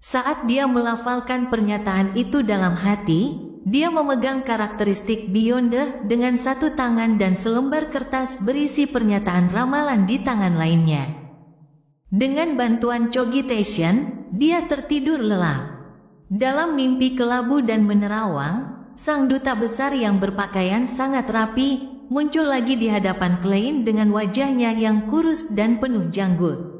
Saat dia melafalkan pernyataan itu dalam hati, dia memegang karakteristik Beyonder dengan satu tangan dan selembar kertas berisi pernyataan ramalan di tangan lainnya. Dengan bantuan cogitation, dia tertidur lelap. Dalam mimpi kelabu dan menerawang, sang duta besar yang berpakaian sangat rapi, muncul lagi di hadapan Klein dengan wajahnya yang kurus dan penuh janggut.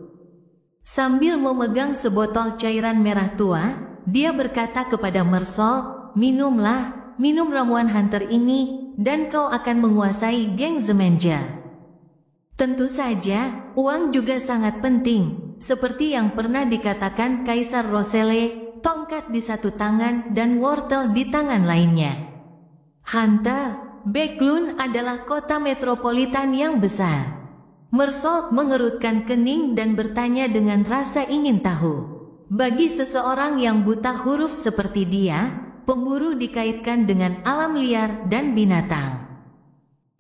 Sambil memegang sebotol cairan merah tua, dia berkata kepada Mersol, "Minumlah, minum ramuan Hunter ini, dan kau akan menguasai geng Zemenger." Tentu saja, uang juga sangat penting, seperti yang pernah dikatakan Kaisar Roselle, tongkat di satu tangan dan wortel di tangan lainnya. Hunter, Backlund adalah kota metropolitan yang besar. Mersol mengerutkan kening dan bertanya dengan rasa ingin tahu. Bagi seseorang yang buta huruf seperti dia, pemburu dikaitkan dengan alam liar dan binatang.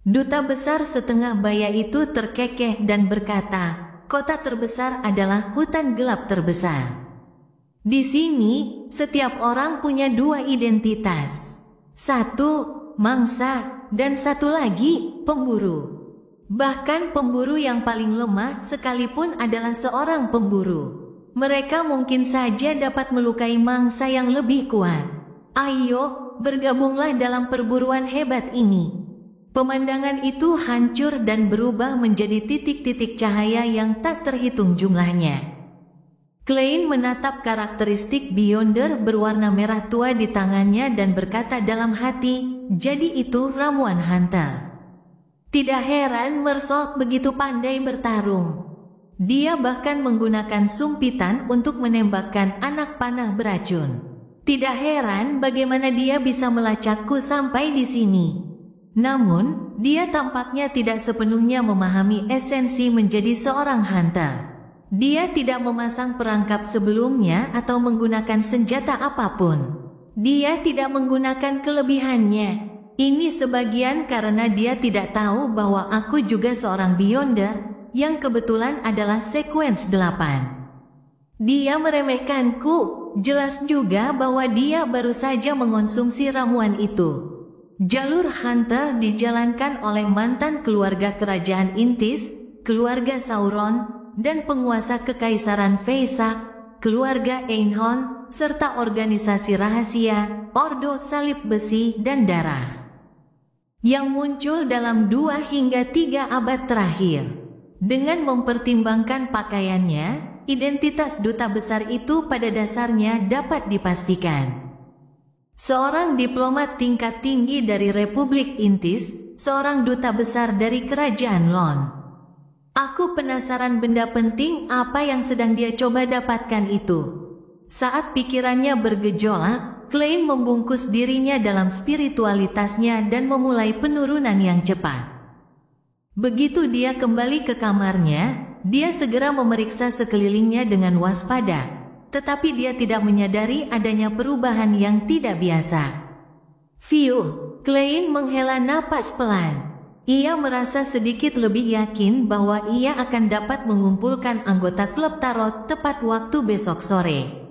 Duta besar setengah baya itu terkekeh dan berkata, "Kota terbesar adalah hutan gelap terbesar. Di sini, setiap orang punya dua identitas. Satu, mangsa, dan satu lagi, pemburu. Bahkan pemburu yang paling lemah sekalipun adalah seorang pemburu. Mereka mungkin saja dapat melukai mangsa yang lebih kuat. Ayo, bergabunglah dalam perburuan hebat ini." Pemandangan itu hancur dan berubah menjadi titik-titik cahaya yang tak terhitung jumlahnya. Klein menatap karakteristik Beyonder berwarna merah tua di tangannya dan berkata dalam hati, "Jadi itu ramuan Hunter." Tidak heran Mersol begitu pandai bertarung. Dia bahkan menggunakan sumpitan untuk menembakkan anak panah beracun. Tidak heran bagaimana dia bisa melacakku sampai di sini. Namun, dia tampaknya tidak sepenuhnya memahami esensi menjadi seorang Hunter. Dia tidak memasang perangkap sebelumnya atau menggunakan senjata apapun. Dia tidak menggunakan kelebihannya. Ini sebagian karena dia tidak tahu bahwa aku juga seorang Beyonder, yang kebetulan adalah Sequence 8. Dia meremehkanku, jelas juga bahwa dia baru saja mengonsumsi ramuan itu. Jalur Hunter dijalankan oleh mantan keluarga kerajaan Intis, keluarga Sauron, dan penguasa kekaisaran Feysak, keluarga Einhorn, serta organisasi rahasia, Ordo Salib Besi dan Darah, yang muncul dalam 2 hingga 3 abad terakhir. Dengan mempertimbangkan pakaiannya, identitas duta besar itu pada dasarnya dapat dipastikan. Seorang diplomat tingkat tinggi dari Republik Intis, seorang duta besar dari kerajaan Lon. Aku penasaran benda penting apa yang sedang dia coba dapatkan itu. Saat pikirannya bergejolak, Klein membungkus dirinya dalam spiritualitasnya dan memulai penurunan yang cepat. Begitu dia kembali ke kamarnya, dia segera memeriksa sekelilingnya dengan waspada, tetapi dia tidak menyadari adanya perubahan yang tidak biasa. Fiuh, Klein menghela napas pelan. Ia merasa sedikit lebih yakin bahwa ia akan dapat mengumpulkan anggota klub tarot tepat waktu besok sore.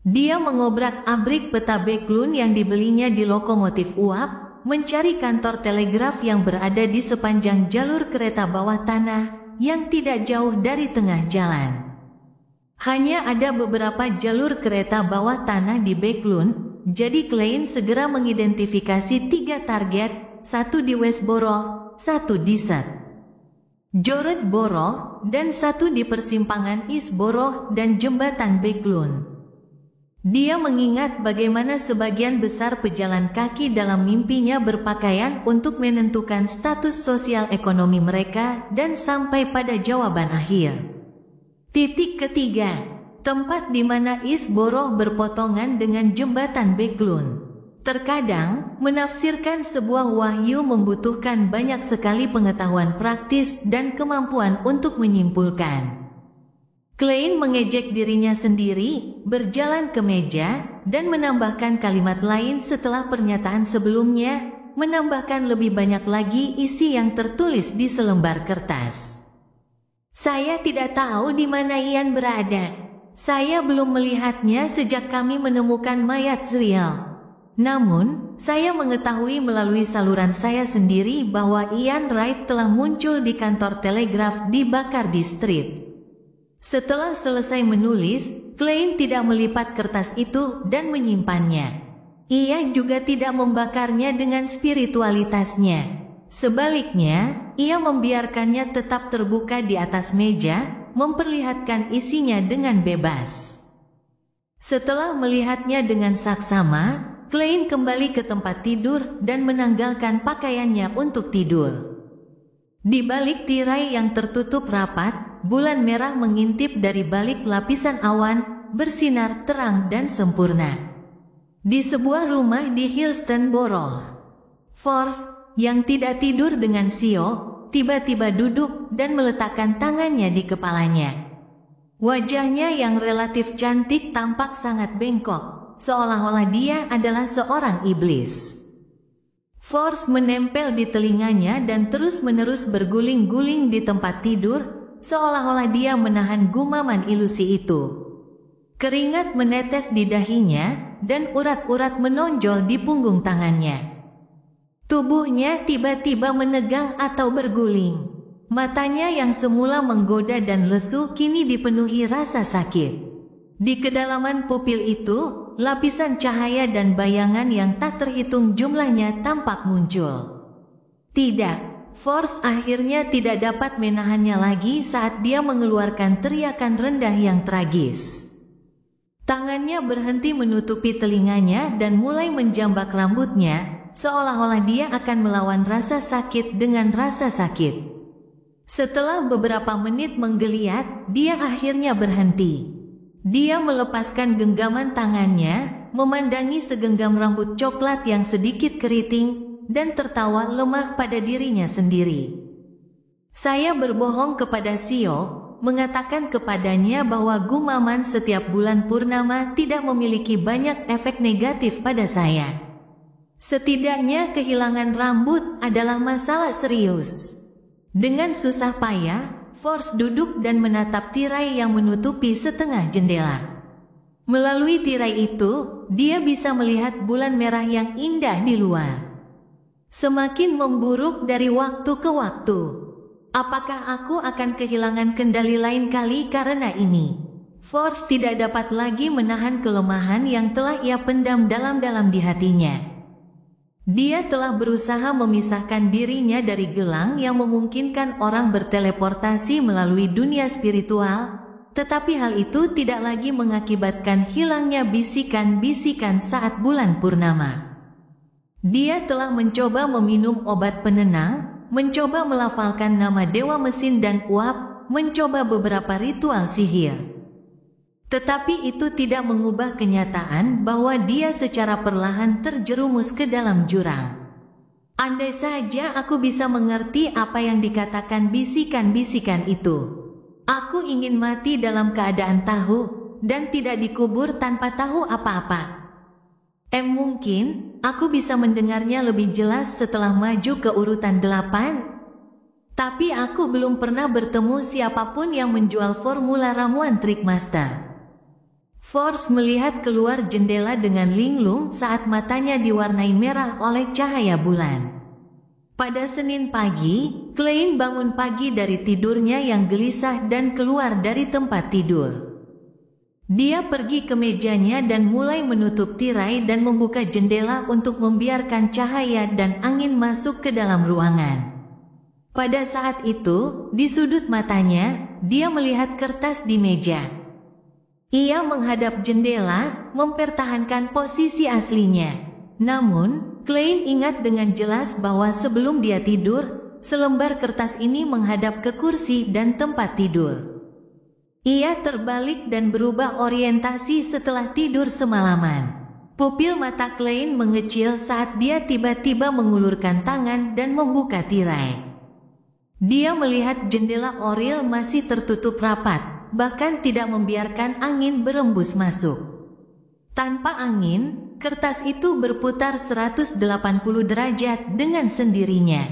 Dia mengobrak-abrik peta Beklun yang dibelinya di lokomotif uap, mencari kantor telegraf yang berada di sepanjang jalur kereta bawah tanah yang tidak jauh dari tengah jalan. Hanya ada beberapa jalur kereta bawah tanah di Beklun, jadi Klein segera mengidentifikasi 3 target, 1 di Westborough, 1 di St. George Borough, dan 1 di persimpangan Eastborough dan jembatan Beklun. Dia mengingat bagaimana sebagian besar pejalan kaki dalam mimpinya berpakaian untuk menentukan status sosial ekonomi mereka dan sampai pada jawaban akhir. Titik ketiga, tempat di mana Eastborough berpotongan dengan jembatan Beklun. Terkadang, menafsirkan sebuah wahyu membutuhkan banyak sekali pengetahuan praktis dan kemampuan untuk menyimpulkan. Klein mengejek dirinya sendiri, berjalan ke meja, dan menambahkan kalimat lain setelah pernyataan sebelumnya, menambahkan lebih banyak lagi isi yang tertulis di selembar kertas. Saya tidak tahu di mana Ian berada. Saya belum melihatnya sejak kami menemukan mayat Zriel. Namun, saya mengetahui melalui saluran saya sendiri bahwa Ian Wright telah muncul di kantor telegraf di Bacardi Street. Setelah selesai menulis, Klein tidak melipat kertas itu dan menyimpannya. Ia juga tidak membakarnya dengan spiritualitasnya. Sebaliknya, ia membiarkannya tetap terbuka di atas meja, memperlihatkan isinya dengan bebas. Setelah melihatnya dengan saksama, Klein kembali ke tempat tidur dan menanggalkan pakaiannya untuk tidur. Di balik tirai yang tertutup rapat, bulan merah mengintip dari balik lapisan awan, bersinar terang dan sempurna. Di sebuah rumah di Hillston Force, yang tidak tidur dengan Sio, tiba-tiba duduk dan meletakkan tangannya di kepalanya. Wajahnya yang relatif cantik tampak sangat bengkok, seolah-olah dia adalah seorang iblis. Force menempel di telinganya dan terus-menerus berguling-guling di tempat tidur, seolah-olah dia menahan gumaman ilusi itu. Keringat menetes di dahinya, dan urat-urat menonjol di punggung tangannya. Tubuhnya tiba-tiba menegang atau berguling. Matanya yang semula menggoda dan lesu kini dipenuhi rasa sakit. Di kedalaman pupil itu, lapisan cahaya dan bayangan yang tak terhitung jumlahnya tampak muncul. Tidak, Force akhirnya tidak dapat menahannya lagi saat dia mengeluarkan teriakan rendah yang tragis. Tangannya berhenti menutupi telinganya dan mulai menjambak rambutnya, seolah-olah dia akan melawan rasa sakit dengan rasa sakit. Setelah beberapa menit menggeliat, dia akhirnya berhenti. Dia melepaskan genggaman tangannya, memandangi segenggam rambut coklat yang sedikit keriting, dan tertawa lemah pada dirinya sendiri. Saya berbohong kepada Sio, mengatakan kepadanya bahwa gumaman setiap bulan purnama tidak memiliki banyak efek negatif pada saya. Setidaknya kehilangan rambut adalah masalah serius. Dengan susah payah, Force duduk dan menatap tirai yang menutupi setengah jendela. Melalui tirai itu, dia bisa melihat bulan merah yang indah di luar. Semakin memburuk dari waktu ke waktu. Apakah aku akan kehilangan kendali lain kali karena ini? Force tidak dapat lagi menahan kelemahan yang telah ia pendam dalam-dalam di hatinya. Dia telah berusaha memisahkan dirinya dari gelang yang memungkinkan orang berteleportasi melalui dunia spiritual, tetapi hal itu tidak lagi mengakibatkan hilangnya bisikan-bisikan saat bulan purnama. Dia telah mencoba meminum obat penenang, mencoba melafalkan nama dewa mesin dan uap, mencoba beberapa ritual sihir. Tetapi itu tidak mengubah kenyataan bahwa dia secara perlahan terjerumus ke dalam jurang. Andai saja aku bisa mengerti apa yang dikatakan bisikan-bisikan itu. Aku ingin mati dalam keadaan tahu, dan tidak dikubur tanpa tahu apa-apa. Mungkin, aku bisa mendengarnya lebih jelas setelah maju ke urutan 8. Tapi aku belum pernah bertemu siapapun yang menjual formula ramuan Trickmaster. Force melihat keluar jendela dengan linglung saat matanya diwarnai merah oleh cahaya bulan. Pada Senin pagi, Klein bangun pagi dari tidurnya yang gelisah dan keluar dari tempat tidur. Dia pergi ke mejanya dan mulai menutup tirai dan membuka jendela untuk membiarkan cahaya dan angin masuk ke dalam ruangan. Pada saat itu, di sudut matanya, dia melihat kertas di meja. Ia menghadap jendela, mempertahankan posisi aslinya. Namun, Klein ingat dengan jelas bahwa sebelum dia tidur, selembar kertas ini menghadap ke kursi dan tempat tidur. Ia terbalik dan berubah orientasi setelah tidur semalaman. Pupil mata Klein mengecil saat dia tiba-tiba mengulurkan tangan dan membuka tirai. Dia melihat jendela oril masih tertutup rapat, bahkan tidak membiarkan angin berembus masuk. Tanpa angin, kertas itu berputar 180 derajat dengan sendirinya.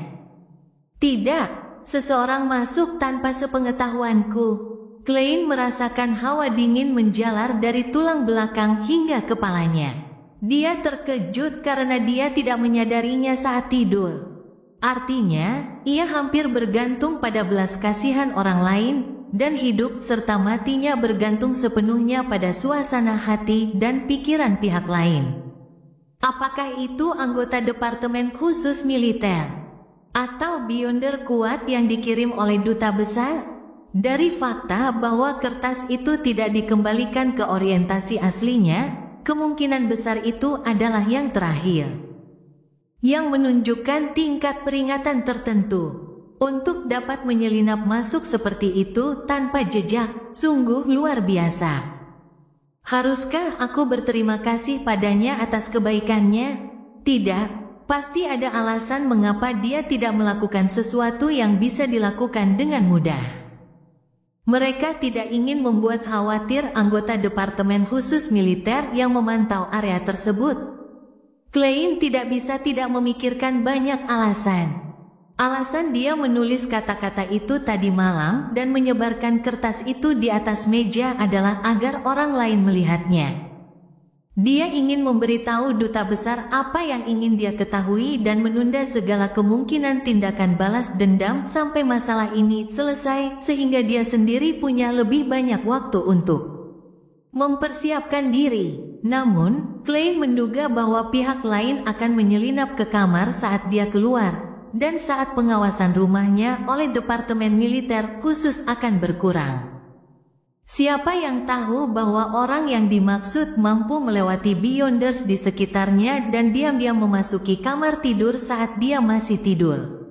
Tidak, seseorang masuk tanpa sepengetahuanku. Klein merasakan hawa dingin menjalar dari tulang belakang hingga kepalanya. Dia terkejut karena dia tidak menyadarinya saat tidur. Artinya, ia hampir bergantung pada belas kasihan orang lain, dan hidup serta matinya bergantung sepenuhnya pada suasana hati dan pikiran pihak lain. Apakah itu anggota Departemen Khusus Militer? Atau Beyonder kuat yang dikirim oleh duta besar? Dari fakta bahwa kertas itu tidak dikembalikan ke orientasi aslinya, kemungkinan besar itu adalah yang terakhir. Yang menunjukkan tingkat peringatan tertentu. Untuk dapat menyelinap masuk seperti itu tanpa jejak, sungguh luar biasa. Haruskah aku berterima kasih padanya atas kebaikannya? Tidak, pasti ada alasan mengapa dia tidak melakukan sesuatu yang bisa dilakukan dengan mudah. Mereka tidak ingin membuat khawatir anggota Departemen Khusus Militer yang memantau area tersebut. Klein tidak bisa tidak memikirkan banyak alasan. Alasan dia menulis kata-kata itu tadi malam dan menyebarkan kertas itu di atas meja adalah agar orang lain melihatnya. Dia ingin memberitahu duta besar apa yang ingin dia ketahui dan menunda segala kemungkinan tindakan balas dendam sampai masalah ini selesai sehingga dia sendiri punya lebih banyak waktu untuk mempersiapkan diri. Namun, Klein menduga bahwa pihak lain akan menyelinap ke kamar saat dia keluar, dan saat pengawasan rumahnya oleh Departemen Militer Khusus akan berkurang. Siapa yang tahu bahwa orang yang dimaksud mampu melewati Beyonders di sekitarnya dan diam-diam memasuki kamar tidur saat dia masih tidur.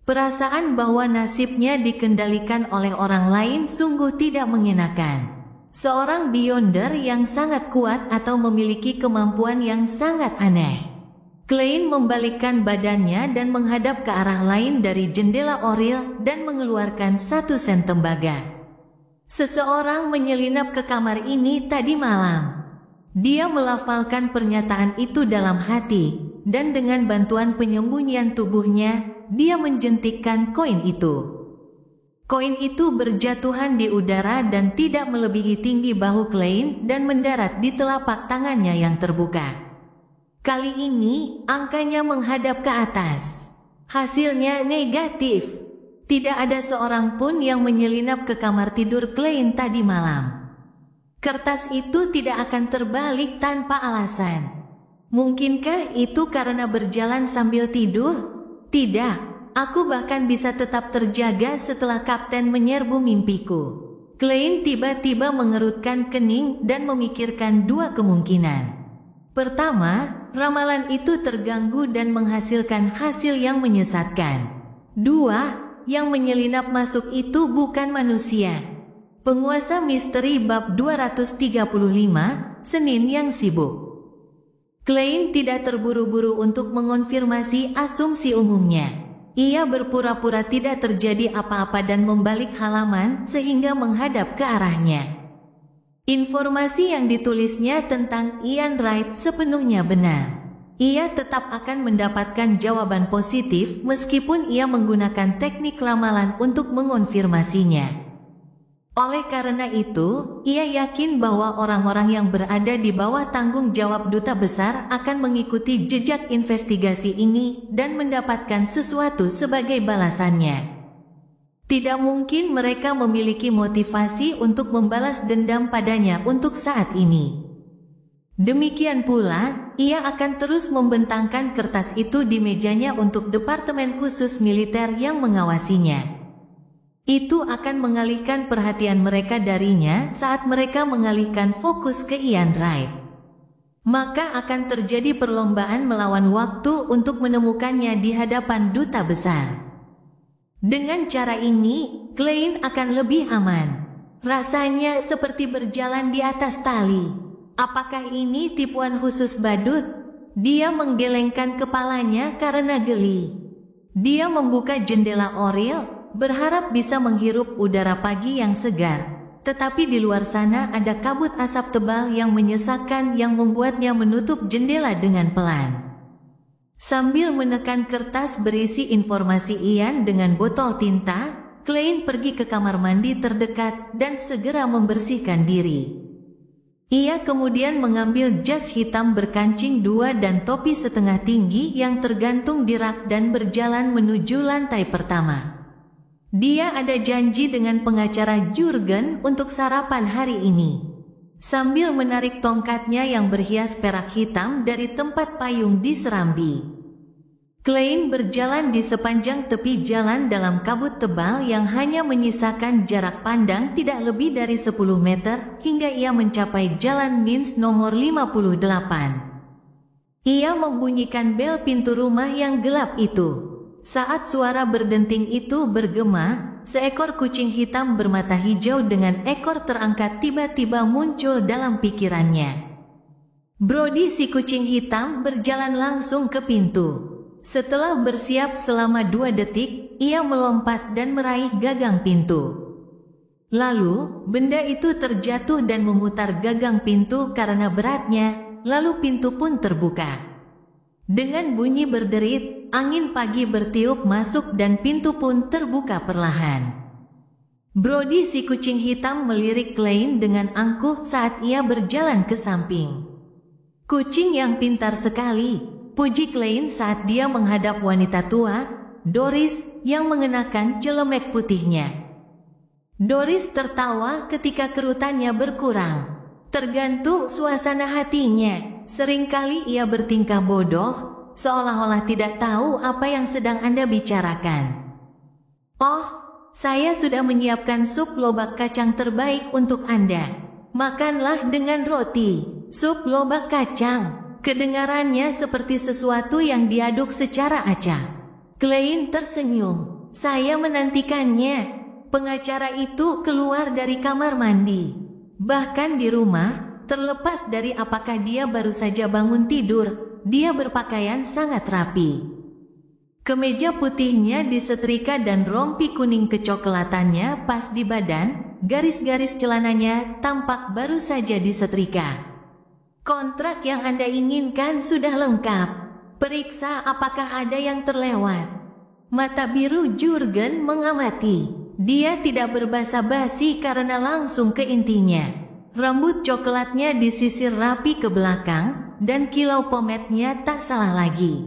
Perasaan bahwa nasibnya dikendalikan oleh orang lain sungguh tidak mengenakan. Seorang Beyonder yang sangat kuat atau memiliki kemampuan yang sangat aneh. Klein membalikkan badannya dan menghadap ke arah lain dari jendela oril dan mengeluarkan 1 sen tembaga. Seseorang menyelinap ke kamar ini tadi malam. Dia melafalkan pernyataan itu dalam hati, dan dengan bantuan penyembunyian tubuhnya, dia menjentikkan koin itu. Koin itu berjatuhan di udara dan tidak melebihi tinggi bahu Klein dan mendarat di telapak tangannya yang terbuka. Kali ini, angkanya menghadap ke atas. Hasilnya negatif. Tidak ada seorang pun yang menyelinap ke kamar tidur Klein tadi malam. Kertas itu tidak akan terbalik tanpa alasan. Mungkinkah itu karena berjalan sambil tidur? Tidak, aku bahkan bisa tetap terjaga setelah kapten menyerbu mimpiku. Klein tiba-tiba mengerutkan kening dan memikirkan 2 kemungkinan. Pertama, ramalan itu terganggu dan menghasilkan hasil yang menyesatkan. 2. Yang menyelinap masuk itu bukan manusia. Penguasa misteri bab 235, Senin yang sibuk. Klein tidak terburu-buru untuk mengonfirmasi asumsi umumnya. Ia berpura-pura tidak terjadi apa-apa dan membalik halaman sehingga menghadap ke arahnya. Informasi yang ditulisnya tentang Ian Wright sepenuhnya benar. Ia tetap akan mendapatkan jawaban positif meskipun ia menggunakan teknik ramalan untuk mengonfirmasinya. Oleh karena itu, ia yakin bahwa orang-orang yang berada di bawah tanggung jawab duta besar akan mengikuti jejak investigasi ini dan mendapatkan sesuatu sebagai balasannya. Tidak mungkin mereka memiliki motivasi untuk membalas dendam padanya untuk saat ini. Demikian pula, ia akan terus membentangkan kertas itu di mejanya untuk Departemen Khusus Militer yang mengawasinya. Itu akan mengalihkan perhatian mereka darinya saat mereka mengalihkan fokus ke Ian Wright. Maka akan terjadi perlombaan melawan waktu untuk menemukannya di hadapan duta besar. Dengan cara ini, Klein akan lebih aman. Rasanya seperti berjalan di atas tali. Apakah ini tipuan khusus badut? Dia menggelengkan kepalanya karena geli. Dia membuka jendela oril, berharap bisa menghirup udara pagi yang segar. Tetapi di luar sana ada kabut asap tebal yang menyesakkan yang membuatnya menutup jendela dengan pelan. Sambil menekan kertas berisi informasi Ian dengan botol tinta, Klein pergi ke kamar mandi terdekat dan segera membersihkan diri. Ia kemudian mengambil jas hitam berkancing 2 dan topi setengah tinggi yang tergantung di rak dan berjalan menuju lantai pertama. Dia ada janji dengan pengacara Jurgen untuk sarapan hari ini. Sambil menarik tongkatnya yang berhias perak hitam dari tempat payung di serambi, Klein berjalan di sepanjang tepi jalan dalam kabut tebal yang hanya menyisakan jarak pandang tidak lebih dari 10 meter hingga ia mencapai jalan Minsk nomor 58. Ia membunyikan bel pintu rumah yang gelap itu. Saat suara berdenting itu bergema, seekor kucing hitam bermata hijau dengan ekor terangkat tiba-tiba muncul dalam pikirannya. Brody si kucing hitam berjalan langsung ke pintu. Setelah bersiap selama 2 detik, ia melompat dan meraih gagang pintu. Lalu, benda itu terjatuh dan memutar gagang pintu karena beratnya, lalu pintu pun terbuka. Dengan bunyi berderit, angin pagi bertiup masuk dan pintu pun terbuka perlahan. Brody si kucing hitam melirik Klein dengan angkuh saat ia berjalan ke samping. Kucing yang pintar sekali, puji Klein saat dia menghadap wanita tua, Doris, yang mengenakan celemek putihnya. Doris tertawa ketika kerutannya berkurang. Tergantung suasana hatinya, seringkali ia bertingkah bodoh, seolah-olah tidak tahu apa yang sedang Anda bicarakan. Oh, saya sudah menyiapkan sup lobak kacang terbaik untuk Anda. Makanlah dengan roti. Sup lobak kacang. Kedengarannya seperti sesuatu yang diaduk secara acak. Klein tersenyum. Saya menantikannya. Pengacara itu keluar dari kamar mandi. Bahkan di rumah, terlepas dari apakah dia baru saja bangun tidur, dia berpakaian sangat rapi. Kemeja putihnya disetrika dan rompi kuning kecoklatannya pas di badan, garis-garis celananya tampak baru saja disetrika. Kontrak yang Anda inginkan sudah lengkap. Periksa apakah ada yang terlewat. Mata biru Jurgen mengamati. Dia tidak berbasa-basi karena langsung ke intinya. Rambut coklatnya disisir rapi ke belakang, dan kilau pomade-nya tak salah lagi.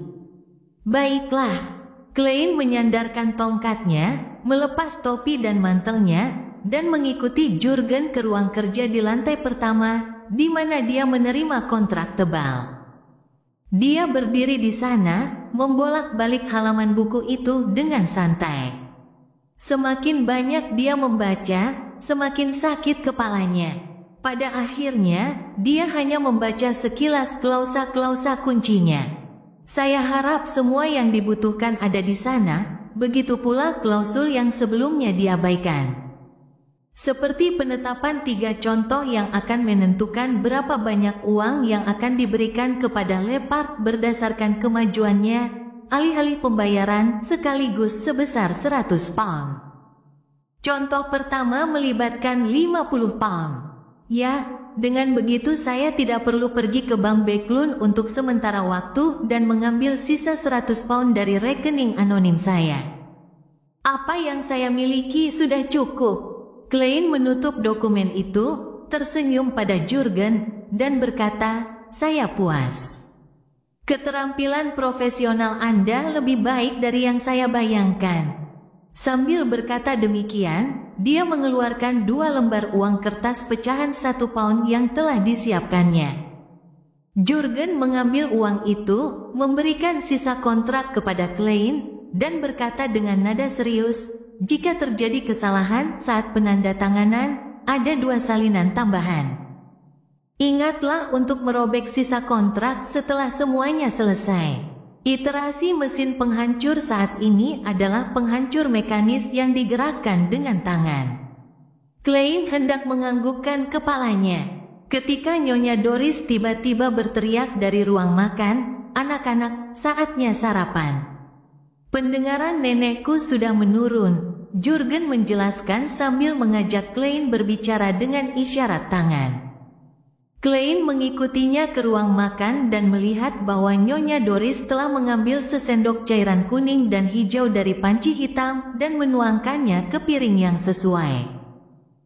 Baiklah, Klein menyandarkan tongkatnya, melepas topi dan mantelnya, dan mengikuti Jurgen ke ruang kerja di lantai pertama, di mana dia menerima kontrak tebal. Dia berdiri di sana, membolak-balik halaman buku itu dengan santai. Semakin banyak dia membaca, semakin sakit kepalanya. Pada akhirnya, dia hanya membaca sekilas klausa-klausa kuncinya. Saya harap semua yang dibutuhkan ada di sana, begitu pula klausul yang sebelumnya diabaikan. Seperti penetapan 3 contoh yang akan menentukan berapa banyak uang yang akan diberikan kepada Leopard berdasarkan kemajuannya, alih-alih pembayaran sekaligus sebesar 100 pound. Contoh pertama melibatkan 50 pound. Ya, dengan begitu saya tidak perlu pergi ke Bank Backlund untuk sementara waktu dan mengambil sisa 100 pound dari rekening anonim saya. Apa yang saya miliki sudah cukup. Klein menutup dokumen itu, tersenyum pada Jurgen, dan berkata, "Saya puas. Keterampilan profesional Anda lebih baik dari yang saya bayangkan." Sambil berkata demikian, dia mengeluarkan 2 lembar uang kertas pecahan 1 pound yang telah disiapkannya. Jurgen mengambil uang itu, memberikan sisa kontrak kepada Klein, dan berkata dengan nada serius, "Jika terjadi kesalahan saat penandatanganan, ada 2 salinan tambahan. Ingatlah untuk merobek sisa kontrak setelah semuanya selesai." Iterasi mesin penghancur saat ini adalah penghancur mekanis yang digerakkan dengan tangan. Klein hendak menganggukkan kepalanya. Ketika Nyonya Doris tiba-tiba berteriak dari ruang makan, "Anak-anak, saatnya sarapan." "Pendengaran nenekku sudah menurun," Jurgen menjelaskan sambil mengajak Klein berbicara dengan isyarat tangan. Klein mengikutinya ke ruang makan dan melihat bahwa Nyonya Doris telah mengambil sesendok cairan kuning dan hijau dari panci hitam dan menuangkannya ke piring yang sesuai.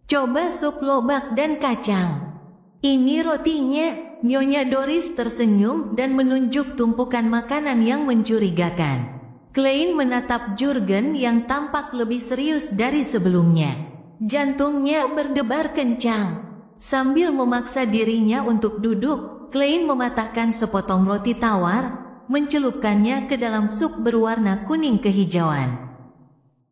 "Coba sup lobak dan kacang. Ini rotinya." Nyonya Doris tersenyum dan menunjuk tumpukan makanan yang mencurigakan. Klein menatap Jurgen yang tampak lebih serius dari sebelumnya. Jantungnya berdebar kencang. Sambil memaksa dirinya untuk duduk, Klein mematahkan sepotong roti tawar, mencelupkannya ke dalam sup berwarna kuning kehijauan.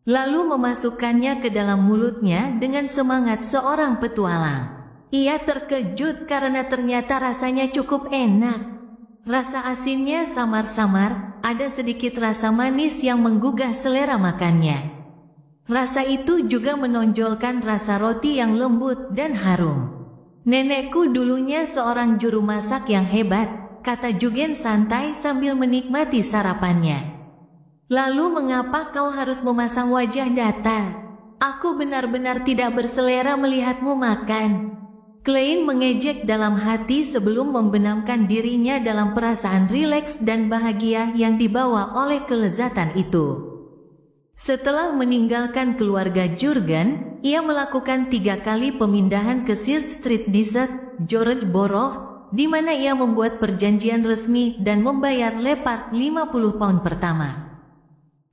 Lalu memasukkannya ke dalam mulutnya dengan semangat seorang petualang. Ia terkejut karena ternyata rasanya cukup enak. Rasa asinnya samar-samar, ada sedikit rasa manis yang menggugah selera makannya. Rasa itu juga menonjolkan rasa roti yang lembut dan harum. "Nenekku dulunya seorang juru masak yang hebat," kata Jurgen santai sambil menikmati sarapannya. "Lalu mengapa kau harus memasang wajah datar? Aku benar-benar tidak berselera melihatmu makan." Klein mengejek dalam hati sebelum membenamkan dirinya dalam perasaan rileks dan bahagia yang dibawa oleh kelezatan itu. Setelah meninggalkan keluarga Jurgen, ia melakukan 3 kali pemindahan ke Silk Street Dessert, George Borough, di mana ia membuat perjanjian resmi dan membayar Leopard 50 pound pertama.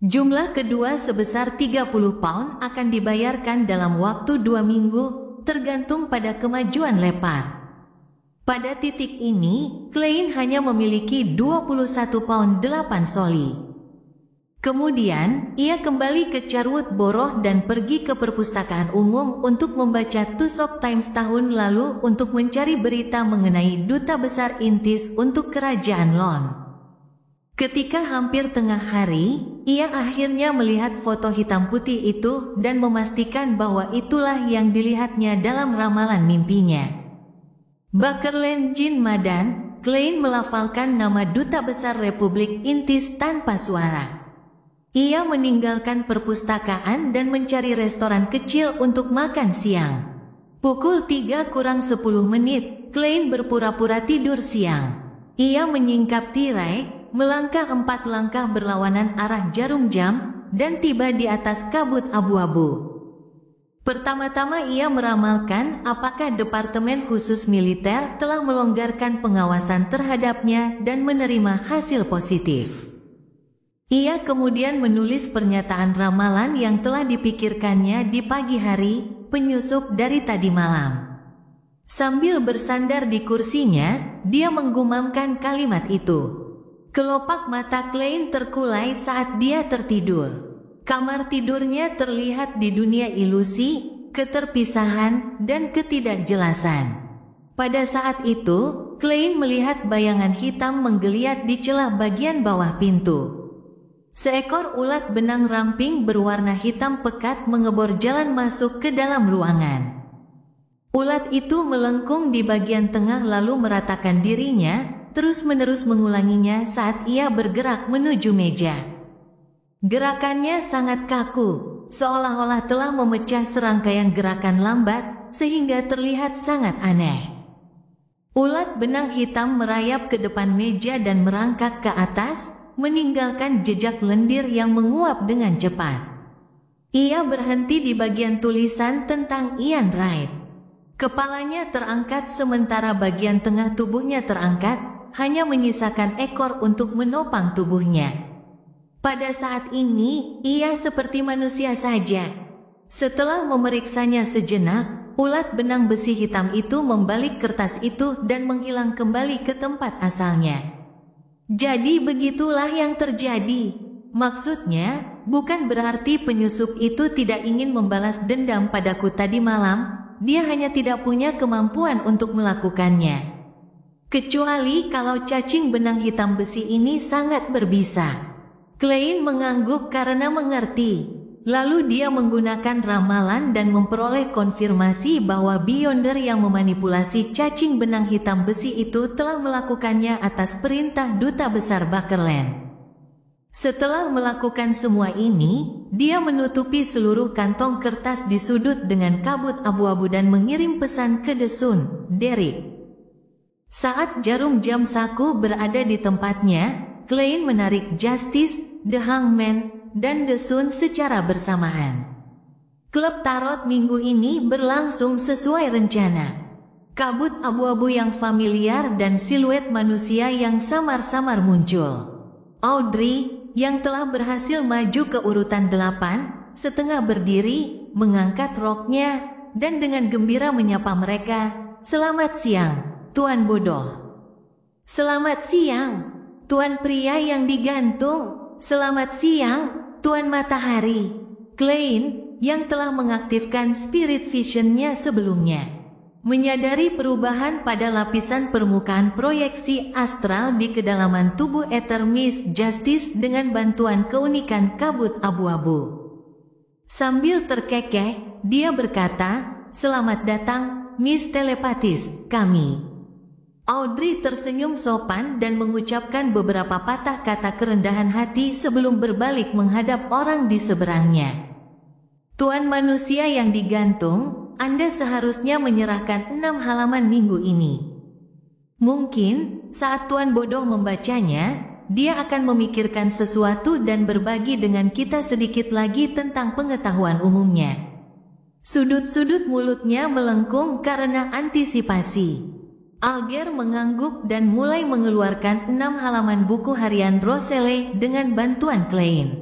Jumlah kedua sebesar 30 pound akan dibayarkan dalam waktu 2 minggu, tergantung pada kemajuan Leopard. Pada titik ini, Klein hanya memiliki 21 pound 8 soli. Kemudian, ia kembali ke Charwood Borough dan pergi ke perpustakaan umum untuk membaca Tusok Times tahun lalu untuk mencari berita mengenai Duta Besar Intis untuk Kerajaan Lon. Ketika hampir tengah hari, ia akhirnya melihat foto hitam putih itu dan memastikan bahwa itulah yang dilihatnya dalam ramalan mimpinya. Bakerland Jin Madan, Klein melafalkan nama Duta Besar Republik Intis tanpa suara. Ia meninggalkan perpustakaan dan mencari restoran kecil untuk makan siang. Pukul 3 kurang 10 menit, Klein berpura-pura tidur siang. Ia menyingkap tirai, melangkah 4 langkah berlawanan arah jarum jam, dan tiba di atas kabut abu-abu. Pertama-tama ia meramalkan apakah Departemen Khusus Militer telah melonggarkan pengawasan terhadapnya dan menerima hasil positif. Ia kemudian menulis pernyataan ramalan yang telah dipikirkannya di pagi hari, penyusup dari tadi malam. Sambil bersandar di kursinya, dia menggumamkan kalimat itu. Kelopak mata Klein terkulai saat dia tertidur. Kamar tidurnya terlihat di dunia ilusi, keterpisahan, dan ketidakjelasan. Pada saat itu, Klein melihat bayangan hitam menggeliat di celah bagian bawah pintu. Seekor ulat benang ramping berwarna hitam pekat mengebor jalan masuk ke dalam ruangan. Ulat itu melengkung di bagian tengah lalu meratakan dirinya, terus-menerus mengulanginya saat ia bergerak menuju meja. Gerakannya sangat kaku, seolah-olah telah memecah serangkaian gerakan lambat, sehingga terlihat sangat aneh. Ulat benang hitam merayap ke depan meja dan merangkak ke atas, meninggalkan jejak lendir yang menguap dengan cepat. Ia berhenti di bagian tulisan tentang Ian Wright. Kepalanya terangkat sementara bagian tengah tubuhnya terangkat, hanya menyisakan ekor untuk menopang tubuhnya. Pada saat ini, ia seperti manusia saja. Setelah memeriksanya sejenak, ulat benang besi hitam itu membalik kertas itu dan menghilang kembali ke tempat asalnya. Jadi begitulah yang terjadi. Maksudnya, bukan berarti penyusup itu tidak ingin membalas dendam padaku tadi malam, dia hanya tidak punya kemampuan untuk melakukannya. Kecuali kalau cacing benang hitam besi ini sangat berbisa. Klein mengangguk karena mengerti. Lalu dia menggunakan ramalan dan memperoleh konfirmasi bahwa Beyonder yang memanipulasi cacing benang hitam besi itu telah melakukannya atas perintah Duta Besar Bakerland. Setelah melakukan semua ini, dia menutupi seluruh kantong kertas di sudut dengan kabut abu-abu dan mengirim pesan ke Desun, Derek. Saat jarum jam saku berada di tempatnya, Klein menarik Justice, The Hangman, dan Desun secara bersamaan. Klub tarot minggu ini berlangsung sesuai rencana. Kabut abu-abu yang familiar dan siluet manusia yang samar-samar muncul. Audrey, yang telah berhasil maju ke urutan 8, setengah berdiri, mengangkat roknya, dan dengan gembira menyapa mereka. Selamat siang, Tuan Bodoh. Selamat siang, Tuan Pria yang digantung. Selamat siang, Tuan Matahari. Klein, yang telah mengaktifkan Spirit Vision-nya sebelumnya, menyadari perubahan pada lapisan permukaan proyeksi astral di kedalaman tubuh Ether Miss Justice dengan bantuan keunikan kabut abu-abu. Sambil terkekeh, dia berkata, "Selamat datang, Miss Telepatis, kami." Audrey tersenyum sopan dan mengucapkan beberapa patah kata kerendahan hati sebelum berbalik menghadap orang di seberangnya. Tuan manusia yang digantung, Anda seharusnya menyerahkan 6 halaman minggu ini. Mungkin, saat Tuan Bodoh membacanya, dia akan memikirkan sesuatu dan berbagi dengan kita sedikit lagi tentang pengetahuan umumnya. Sudut-sudut mulutnya melengkung karena antisipasi. Alger mengangguk dan mulai mengeluarkan 6 halaman buku harian Roselle dengan bantuan Klein.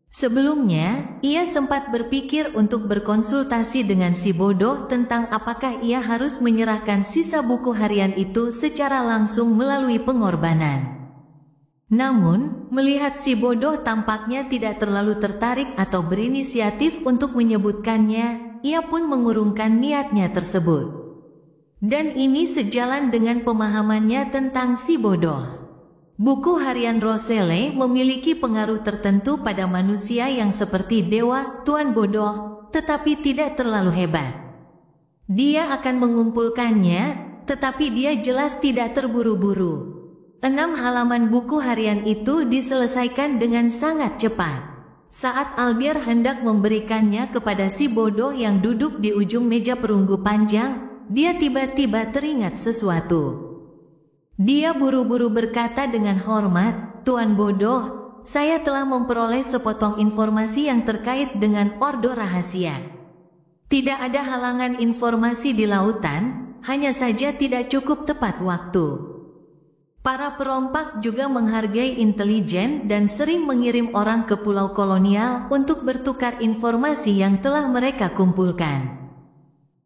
Sebelumnya, ia sempat berpikir untuk berkonsultasi dengan si bodoh tentang apakah ia harus menyerahkan sisa buku harian itu secara langsung melalui pengorbanan. Namun, melihat si bodoh tampaknya tidak terlalu tertarik atau berinisiatif untuk menyebutkannya, ia pun mengurungkan niatnya tersebut. Dan ini sejalan dengan pemahamannya tentang si bodoh. Buku harian Roselle memiliki pengaruh tertentu pada manusia yang seperti dewa, Tuan Bodoh, tetapi tidak terlalu hebat. Dia akan mengumpulkannya, tetapi dia jelas tidak terburu-buru. 6 halaman buku harian itu diselesaikan dengan sangat cepat. Saat Alger hendak memberikannya kepada si bodoh yang duduk di ujung meja perunggu panjang, dia tiba-tiba teringat sesuatu. Dia buru-buru berkata dengan hormat, "Tuan Bodoh, saya telah memperoleh sepotong informasi yang terkait dengan Ordo Rahasia. Tidak ada halangan informasi di lautan, hanya saja tidak cukup tepat waktu. Para perompak juga menghargai intelijen dan sering mengirim orang ke pulau kolonial untuk bertukar informasi yang telah mereka kumpulkan.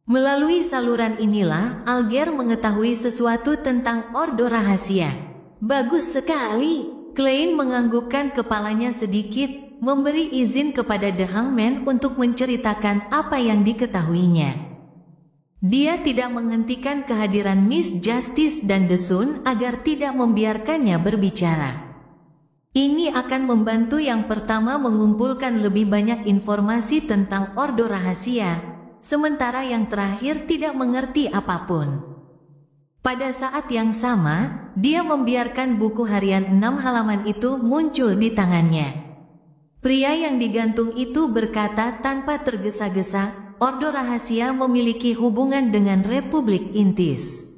Melalui saluran inilah Alger mengetahui sesuatu tentang Ordo Rahasia." "Bagus sekali." Klein menganggukkan kepalanya sedikit, memberi izin kepada The Hangman untuk menceritakan apa yang diketahuinya. Dia tidak menghentikan kehadiran Miss Justice dan Desun agar tidak membiarkannya berbicara. Ini akan membantu yang pertama mengumpulkan lebih banyak informasi tentang Ordo Rahasia, sementara yang terakhir tidak mengerti apapun. Pada saat yang sama, dia membiarkan buku harian 6 halaman itu muncul di tangannya. Pria yang digantung itu berkata tanpa tergesa-gesa, Ordo Rahasia memiliki hubungan dengan Republik Intis.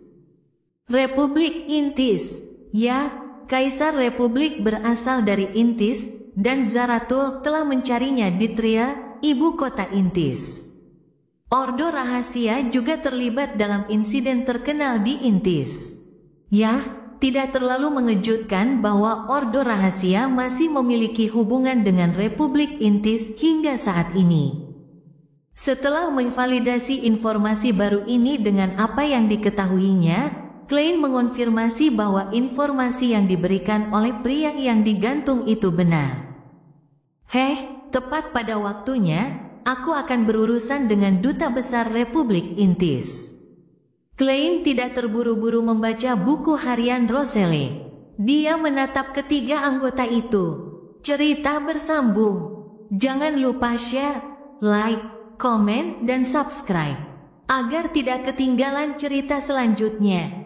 Republik Intis, ya. Kaisar Republik berasal dari Intis, dan Zaratul telah mencarinya di Tria, ibu kota Intis. Ordo Rahasia juga terlibat dalam insiden terkenal di Intis. Ya, tidak terlalu mengejutkan bahwa Ordo Rahasia masih memiliki hubungan dengan Republik Intis hingga saat ini. Setelah memvalidasi informasi baru ini dengan apa yang diketahuinya, Klein mengonfirmasi bahwa informasi yang diberikan oleh pria yang digantung itu benar. Tepat pada waktunya, aku akan berurusan dengan Duta Besar Republik Intis. Klein tidak terburu-buru membaca buku harian Roselle. Dia menatap ketiga anggota itu. Cerita bersambung. Jangan lupa share, like, komen, dan subscribe, agar tidak ketinggalan cerita selanjutnya.